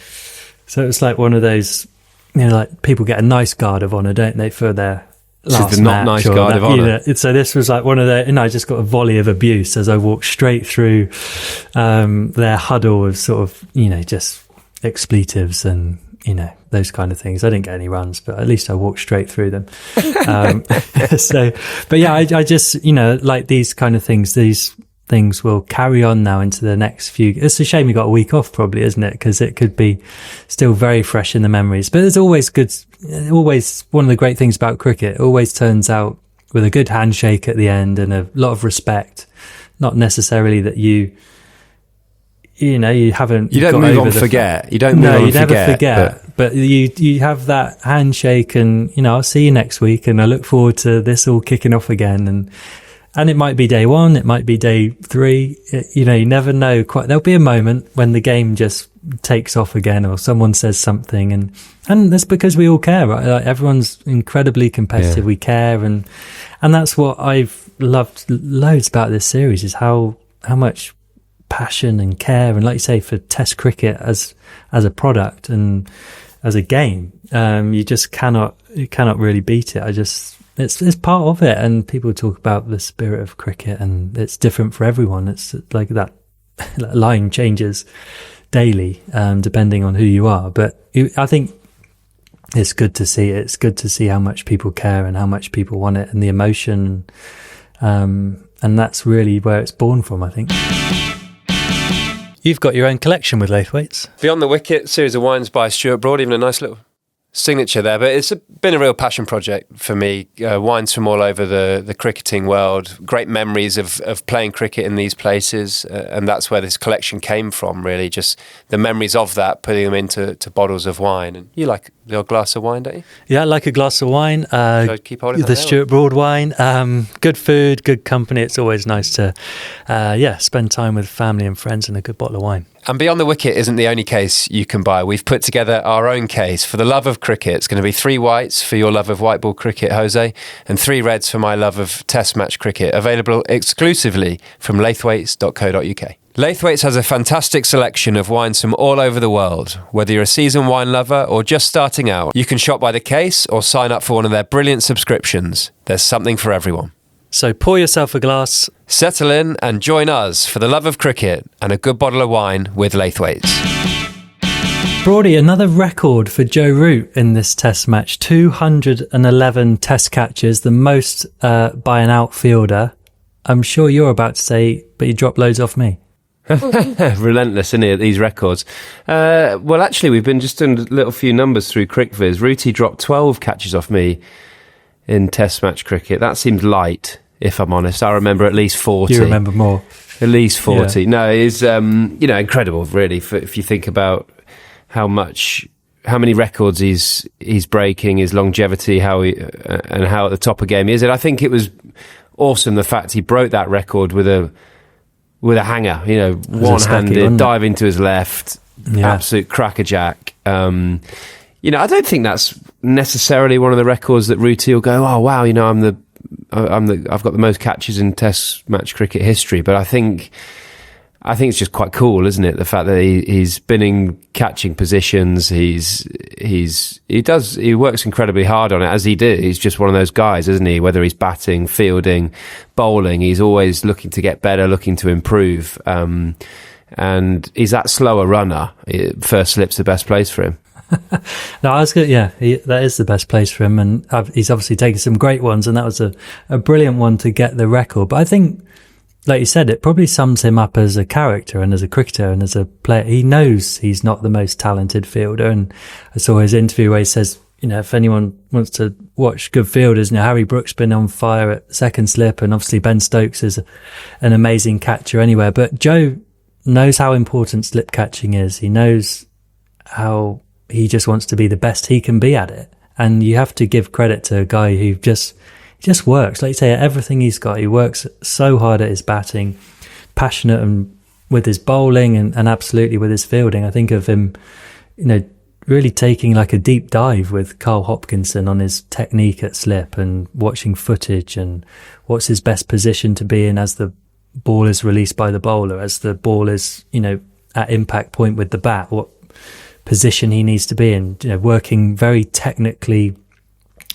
so it's like one of those, like people get a nice guard of honour, don't they, for their last not match nice guard of honour. So this was like one of the, I just got a volley of abuse as I walked straight through their huddle of sort of, just expletives and, those kind of things. I didn't get any runs, but at least I walked straight through them. But yeah, I just, like these kind of things, these things will carry on now into the next few. It's a shame you got a week off probably, isn't it? Because it could be still very fresh in the memories. But there's always one of the great things about cricket, it always turns out with a good handshake at the end and a lot of respect. Not necessarily that you haven't. You don't move on, forget. You don't move on, forget. No, you never forget. But you have that handshake, and I'll see you next week, and I look forward to this all kicking off again. And it might be day 1, it might be day 3. You never know quite. There'll be a moment when the game just takes off again, or someone says something, and that's because we all care, right? Like, everyone's incredibly competitive. Yeah. We care, and that's what I've loved loads about this series is how much passion and care, and like you say, for Test cricket as a product and as a game, you cannot really beat it. It's part of it, and people talk about the spirit of cricket, and it's different for everyone. It's like that line changes daily, depending on who you are. But I think it's good to see it. It's good to see how much people care and how much people want it, and the emotion, and that's really where it's born from, I think. You've got your own collection with Laithwaites. Beyond the Wicket, series of wines by Stuart, Broady, even a nice little signature there. But it's been a real passion project for me. Wines from all over the cricketing world. Great memories of playing cricket in these places. And that's where this collection came from, really. Just the memories of that, putting them into bottles of wine. And you like the old glass of wine, don't you? Yeah, I like a glass of wine. Keep holding the Stuart Broad wine. Good food, good company. It's always nice to spend time with family and friends and a good bottle of wine. And Beyond the Wicket isn't the only case you can buy. We've put together our own case for the love of cricket. It's going to be 3 whites for your love of white ball cricket, Jose, and 3 reds for my love of test match cricket. Available exclusively from laithwaites.co.uk. Laithwaites has a fantastic selection of wines from all over the world. Whether you're a seasoned wine lover or just starting out, you can shop by the case or sign up for one of their brilliant subscriptions. There's something for everyone. So pour yourself a glass, settle in and join us for the love of cricket and a good bottle of wine with Laithwaites. Broady, another record for Joe Root in this test match. 211 test catches, the most by an outfielder. I'm sure you're about to say, but you dropped loads off me. Relentless, isn't it, these records? Well, actually, we've been just doing a little few numbers through CricViz. Rooty dropped 12 catches off me in test match cricket. That seems light, if I'm honest. I remember at least 40. You remember more. At least 40. Yeah. No, it is, incredible, really, if you think about how many records he's breaking, his longevity, and how at the top of game he is. And I think it was awesome, the fact he broke that record with a hanger, one-handed, dive into his left, absolute crackerjack. I don't think that's necessarily one of the records that Rooty will go, oh wow, I've got the most catches in Test match cricket history. But I think I think it's just quite cool, isn't it? The fact that he's been in catching positions. He works incredibly hard on it, as he did. He's just one of those guys, isn't he? Whether he's batting, fielding, bowling, he's always looking to get better, looking to improve. And he's that slower runner. First slip's the best place for him. No, I was good. Yeah, that is the best place for him, and he's obviously taken some great ones, and that was a brilliant one to get the record. But I think, like you said, it probably sums him up as a character and as a cricketer and as a player. He knows he's not the most talented fielder, and I saw his interview where he says, if anyone wants to watch good fielders, Harry Brook's been on fire at second slip, and obviously Ben Stokes is an amazing catcher anywhere. But Joe knows how important slip catching is. He knows how he just wants to be the best he can be at it. And you have to give credit to a guy who just works. Like you say, everything he's got, he works so hard at his batting, passionate and with his bowling and absolutely with his fielding. I think of him, really taking like a deep dive with Carl Hopkinson on his technique at slip and watching footage and what's his best position to be in as the ball is released by the bowler, as the ball is, at impact point with the bat, what position he needs to be in, working very technically,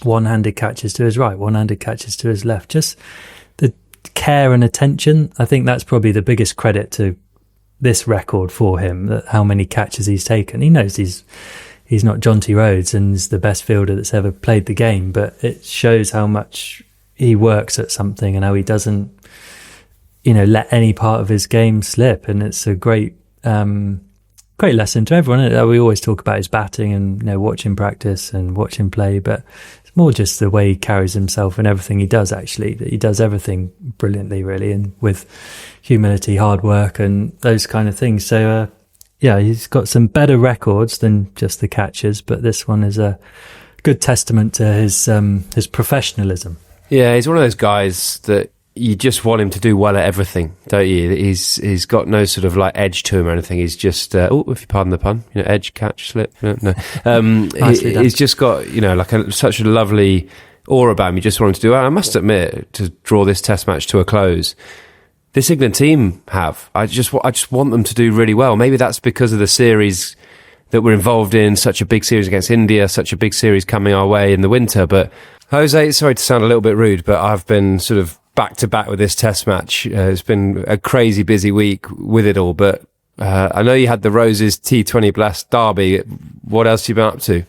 one-handed catches to his right, one-handed catches to his left. Just the care and attention. I think that's probably the biggest credit to this record for him, that how many catches he's taken. He knows he's not Jonty Rhodes and is the best fielder that's ever played the game, but it shows how much he works at something and how he doesn't, let any part of his game slip. And it's a great lesson to everyone. We always talk about his batting and watch him practice and watch him play, but it's more just the way he carries himself and everything he does, actually, that he does everything brilliantly, really, and with humility, hard work and those kind of things. So he's got some better records than just the catches, but this one is a good testament to his professionalism. Yeah, he's one of those guys that you just want him to do well at everything, don't you? He's got no sort of like edge to him or anything. He's just, if you pardon the pun, edge, catch, slip. No. He's just got, such a lovely aura about him. You just want him to do well. I must admit, to draw this test match to a close, this England team I just want them to do really well. Maybe that's because of the series that we're involved in, such a big series against India, such a big series coming our way in the winter. But Jose, sorry to sound a little bit rude, but I've been sort of back to back with this test match. It's been a crazy busy week with it all, but I know you had the Roses T20 Blast Derby. What else have you been up to?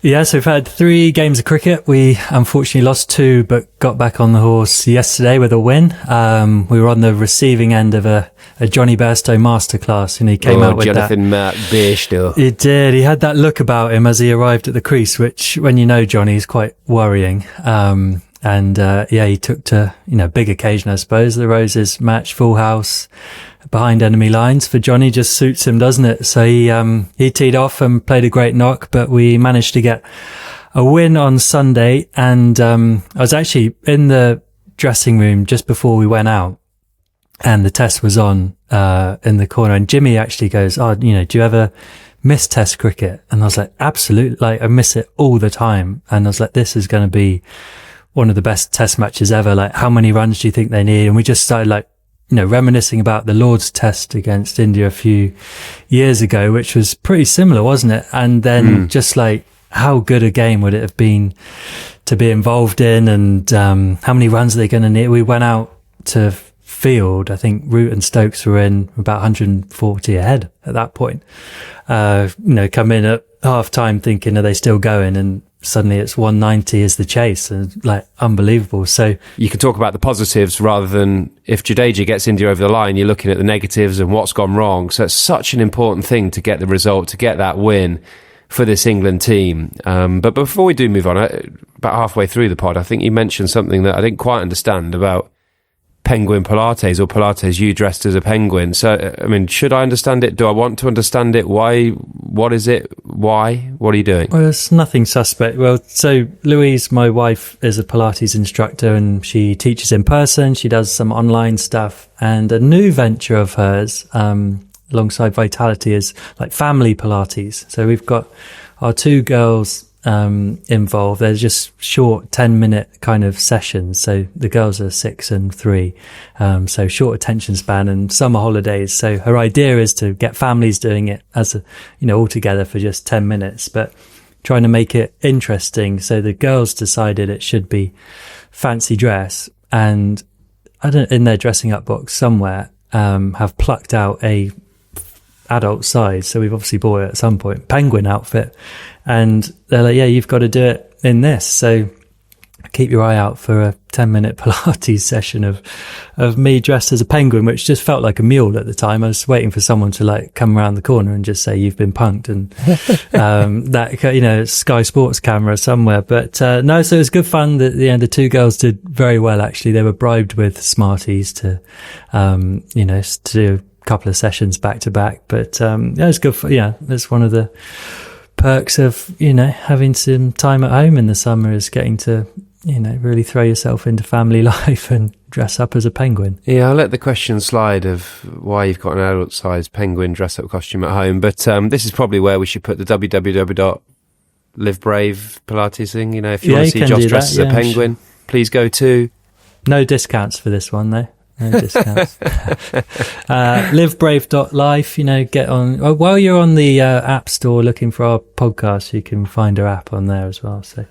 Yeah, so we've had 3 games of cricket. We unfortunately lost 2, but got back on the horse yesterday with a win. We were on the receiving end of a Johnny Bairstow masterclass, and he came out with Jonathan Bairstow. He did. He had that look about him as he arrived at the crease, which, when you know Johnny, is quite worrying. He took to, big occasion, I suppose. The Roses match, full house, behind enemy lines for Johnny just suits him, doesn't it? So he teed off and played a great knock, but we managed to get a win on Sunday. And I was actually in the dressing room just before we went out, and the test was on in the corner. And Jimmy actually goes, do you ever miss test cricket? And I was like, absolutely. Like, I miss it all the time. And I was like, this is going to be one of the best test matches ever. Like, how many runs do you think they need? And we just started reminiscing about the Lord's Test against India a few years ago, which was pretty similar, wasn't it? And then just like, how good a game would it have been to be involved in, and how many runs are they going to need? We went out to field. I think Root and Stokes were in about 140 ahead at that point. Come in at half time thinking, are they still going? And suddenly it's 190 is the chase, and like, unbelievable. So you can talk about the positives rather than, if Jadeja gets India over the line, you're looking at the negatives and what's gone wrong. So it's such an important thing to get the result, to get that win for this England team. But before we do move on, about halfway through the pod, I think you mentioned something that I didn't quite understand about penguin Pilates, or Pilates, you dressed as a penguin. So, I mean, should I understand it? Do I want to understand it? Why? What is it? Why? What are you doing? Well, it's nothing suspect. Well, so Louise, my wife, is a Pilates instructor, and she teaches in person. She does some online stuff, and a new venture of hers, alongside Vitality, is like family Pilates. So we've got our 2 girls involved. They're just short 10-minute kind of sessions. So the girls are 6 and 3, so short attention span and summer holidays. So her idea is to get families doing it as all together for just 10 minutes, but trying to make it interesting. So the girls decided it should be fancy dress, and in their dressing up box somewhere, have plucked out a adult size. So we've obviously bought it at some point, penguin outfit. And they're like, yeah, you've got to do it in this. So keep your eye out for a 10-minute Pilates session of me dressed as a penguin, which just felt like a mule at the time. I was waiting for someone to like come around the corner and just say, you've been punked, and that, Sky Sports camera somewhere. But no, so it was good fun. The 2 girls did very well, actually. They were bribed with Smarties to do a couple of sessions back to back. But it was good for, it's one of the perks of having some time at home in the summer, is getting to really throw yourself into family life and dress up as a penguin. Yeah, I'll let the question slide of why you've got an adult sized penguin dress up costume at home, but this is probably where we should put the www.livebrave Pilates thing. If you want to see Josh dressed as a penguin, please go to. No discounts for this one though. No discounts. Livebrave.life, get on. While you're on the app store looking for our podcast, you can find our app on there as well. So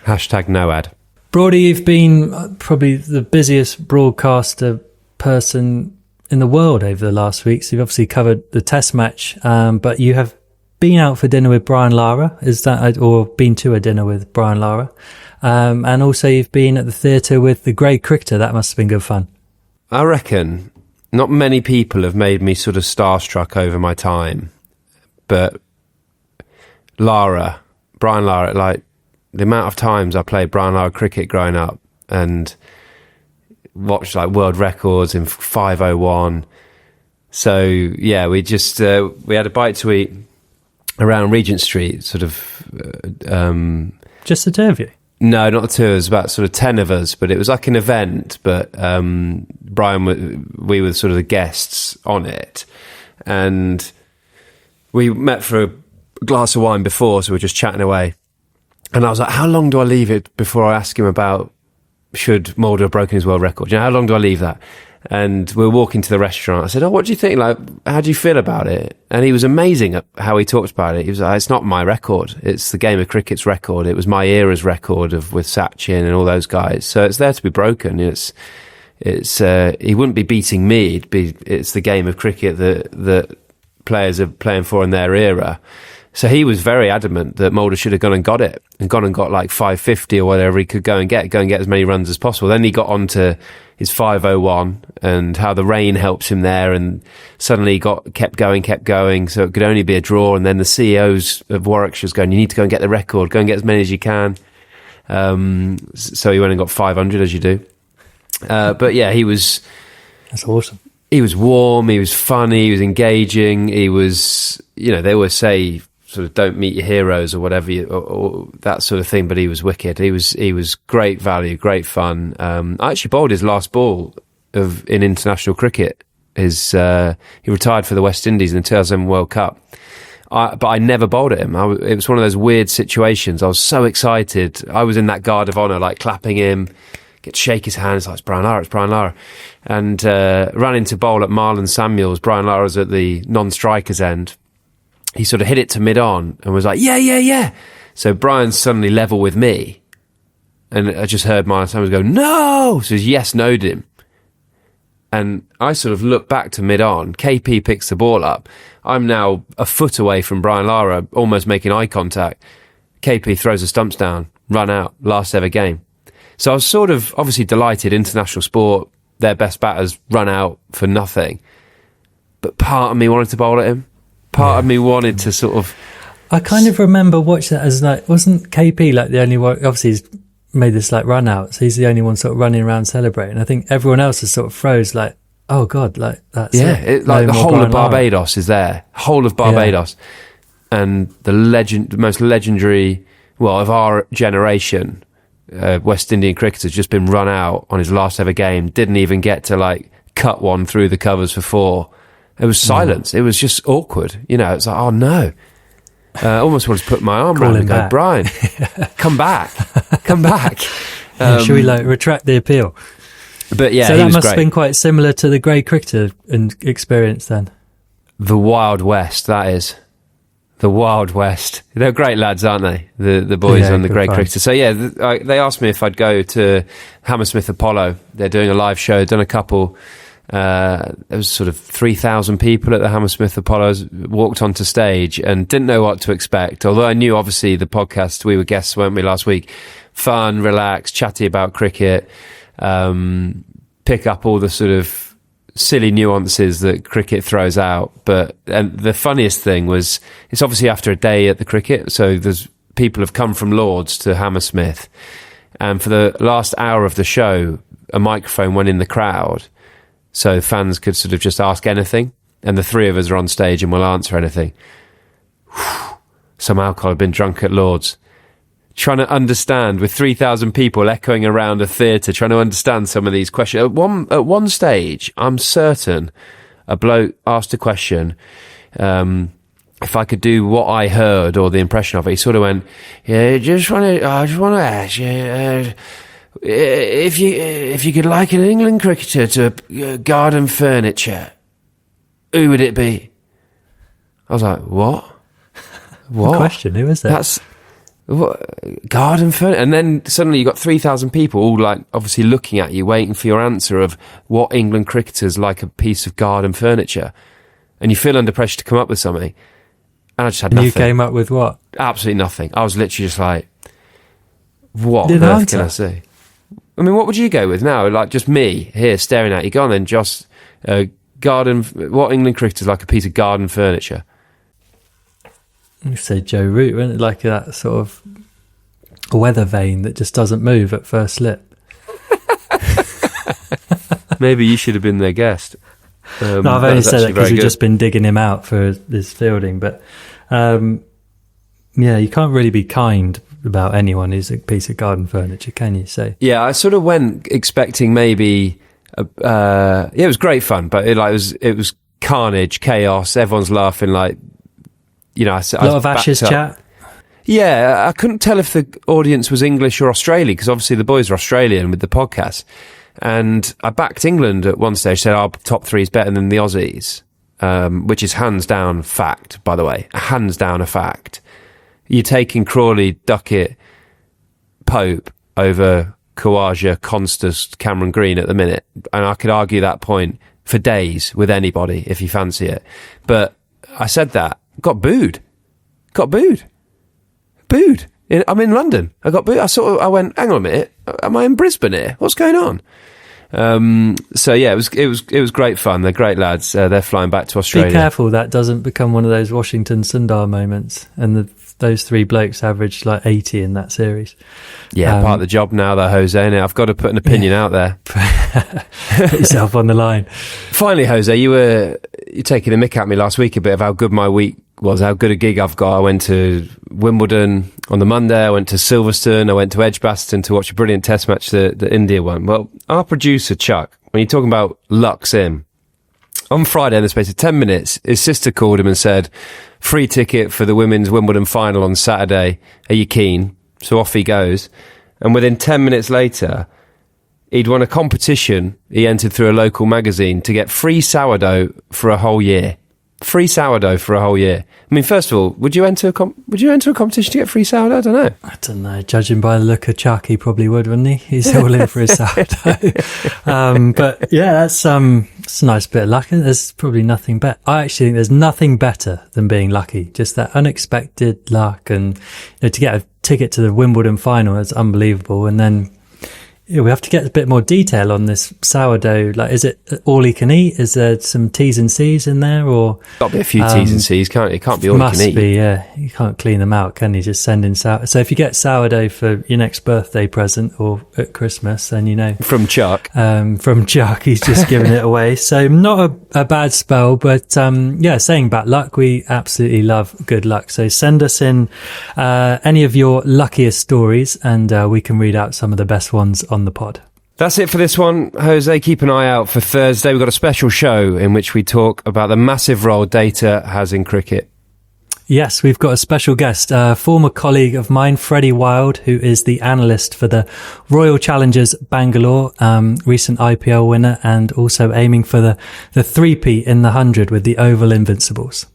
#NoAd. Broady, you've been probably the busiest broadcaster person in the world over the last week. So you've obviously covered the test match, but you have been out for dinner with Brian Lara, or been to a dinner with Brian Lara. And also you've been at the theatre with the grade cricketer. That must have been good fun. I reckon not many people have made me sort of starstruck over my time, but Brian Lara, like the amount of times I played Brian Lara cricket growing up and watched like world records in 501. So yeah, we just we had a bite to eat around Regent Street, sort of. Just the 2 of you? No, not the 2. It was about sort of 10 of us, but it was like an event. But we were sort of the guests on it, and we met for a glass of wine before, so we were just chatting away. And I was like, how long do I leave it before I ask him about should Mulder have broken his world record? How long do I leave that? And we were walking to the restaurant. I said, what do you think? Like, how do you feel about it? And he was amazing at how he talked about it. He was like, it's not my record. It's the game of cricket's record. It was my era's record with Sachin and all those guys. So it's there to be broken. He wouldn't be beating me. It's the game of cricket that players are playing for in their era. So he was very adamant that Mulder should have gone and got it, and gone and got like 550 or whatever he could go and get as many runs as possible. Then he got on to his 501 and how the rain helps him there, and suddenly kept going. So it could only be a draw. And then the CEOs of Warwickshire's going, you need to go and get the record, go and get as many as you can. So he went and got 500, as you do. But yeah, that's awesome. He was warm, he was funny, he was engaging, he was, they always say, sort of don't meet your heroes or whatever, or that sort of thing, but he was wicked. He was great value, great fun. I actually bowled his last ball in international cricket. He retired for the West Indies in the 2007 World Cup. But I never bowled at him. It was one of those weird situations. I was so excited. I was in that guard of honour, like clapping him, get to shake his hand. It's like, it's Brian Lara. And ran into bowl at Marlon Samuels. Brian Lara's at the non-strikers end. He sort of hit it to mid-on and was like, yeah. So Brian's suddenly level with me. And I just heard Marnus Samuels go, no! So he yes-no'd him. And I sort of look back to mid-on. KP picks the ball up. I'm now a foot away from Brian Lara, almost making eye contact. KP throws the stumps down, run out, last ever game. So I was sort of obviously delighted, international sport, their best batters run out for nothing. But part of me wanted to bowl at him. Part of me wanted to sort of... I kind of remember watching that as like, wasn't KP like the only one, obviously he's made this like run out, so he's the only one sort of running around celebrating. I think everyone else is sort of froze like, oh God, like that's it. Like the whole of Barbados is there. Whole of Barbados. Yeah. And the most legendary, of our generation, West Indian cricketer has just been run out on his last ever game, didn't even get to like cut one through the covers for 4. It was silence. It was just awkward. It's like, oh no. Almost wanted to put my arm Call around him and go, back. Brian, come back. Should we retract the appeal? But yeah, so he that was must great. have been quite similar to the grey cricketer experience then. The Wild West, that is. The Wild West. They're great lads, aren't they? The boys on the good grey fun. cricketer. So yeah, they asked me if I'd go to Hammersmith Apollo. They're doing a live show, done a couple. There was sort of 3,000 people at the Hammersmith Apollos, walked onto stage and didn't know what to expect. Although I knew, obviously, the podcast, we were guests, weren't we, last week? Fun, relaxed, chatty about cricket, pick up all the sort of silly nuances that cricket throws out. And the funniest thing was, it's obviously after a day at the cricket, so there's people have come from Lords to Hammersmith. And for the last hour of the show, a microphone went in the crowd, so fans could sort of just ask anything, and the three of us are on stage and we'll answer anything. Some alcohol had been drunk at Lord's. Trying to understand, with 3,000 people echoing around a theatre, trying to understand some of these questions. At one stage, I'm certain a bloke asked a question, if I could do what I heard or the impression of it. He sort of went, I just want to ask you, if you could liken an England cricketer to garden furniture, who would it be? I was like, what? What? Good question, who is that? That's what, garden furniture? And then suddenly you got 3,000 people all like obviously looking at you, waiting for your answer of what England cricketers like a piece of garden furniture. And you feel under pressure to come up with something. And I just had And nothing. you came up with what? Absolutely nothing. I was literally just like, what on Didn't earth answer. can I say? I mean, what would you go with now? Like just me here staring at you. Go on then, Joss. What England cricketers like a piece of garden furniture? You say Joe Root, wasn't it? Like that sort of weather vane that just doesn't move at first slip. Maybe you should have been their guest. No, I've only said that because we've just been digging him out for his fielding. But yeah, you can't really be kind about anyone who's a piece of garden furniture, can you? So yeah, I sort of went expecting maybe. Yeah, it was great fun, but it was carnage, chaos. Everyone's laughing like. You know, a lot of Ashes chat. Yeah, I couldn't tell if the audience was English or Australian because obviously the boys are Australian with the podcast. And I backed England at one stage, said our top three is better than the Aussies, which is hands down fact, by the way. Hands down a fact. You're taking Crawley, Duckett, Pope over Khawaja, Constas, Cameron Green at the minute. And I could argue that point for days with anybody if you fancy it. But I said that. Got booed. I'm in London. I got booed. I went, hang on a minute. Am I in Brisbane here? What's going on? So yeah, it was great fun. They're great lads. They're flying back to Australia. Be careful that doesn't become one of those Washington Sundar moments, and those three blokes averaged like 80 in that series. Yeah, part of the job now, though, Jose. Innit? I've got to put an opinion out there. Put yourself on the line. Finally, Jose, you're taking the mick at me last week a bit of how good my week was, how good a gig I've got. I went to Wimbledon on the Monday, I went to Silverstone, I went to Edgbaston to watch a brilliant test match, the India one. Well, our producer, Chuck, when you're talking about luck sim, on Friday, in the space of 10 minutes, his sister called him and said, free ticket for the women's Wimbledon final on Saturday. Are you keen? So off he goes. And within 10 minutes later, he'd won a competition he entered through a local magazine to get free sourdough for a whole year. Free sourdough for a whole year. I mean, first of all, would you enter a competition to get free sourdough? I don't know. I don't know. Judging by the look of Chuck, he probably would, wouldn't he? He's all in for his sourdough. But yeah, that's a nice bit of luck. There's probably nothing better. I actually think there's nothing better than being lucky. Just that unexpected luck, and to get a ticket to the Wimbledon final is unbelievable. And then we have to get a bit more detail on this sourdough. Like, is it all you can eat? Is there some T's and C's in there, or got to be a few T's and C's, can't it? It can't be all you can eat. Must be, yeah. You can't clean them out, can you? Just send in sourdough. So if you get sourdough for your next birthday present or at Christmas, then you know. From Chuck. From Chuck, he's just giving it away. So not a bad spell, but yeah, saying bad luck, we absolutely love good luck. So send us in any of your luckiest stories, and we can read out some of the best ones on the pod. That's it for this one, Jose. Keep an eye out for Thursday. We've got a special show in which we talk about the massive role data has in cricket. Yes, we've got a special guest, a former colleague of mine, Freddie Wild, who is the analyst for the Royal Challengers Bangalore, recent IPL winner, and also aiming for the three-peat in the 100 with the Oval Invincibles.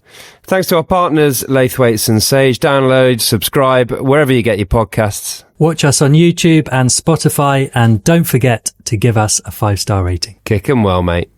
Thanks to our partners, Laithwaites and Sage. Download, subscribe, wherever you get your podcasts. Watch us on YouTube and Spotify, and don't forget to give us a 5-star rating. Kick 'em well, mate.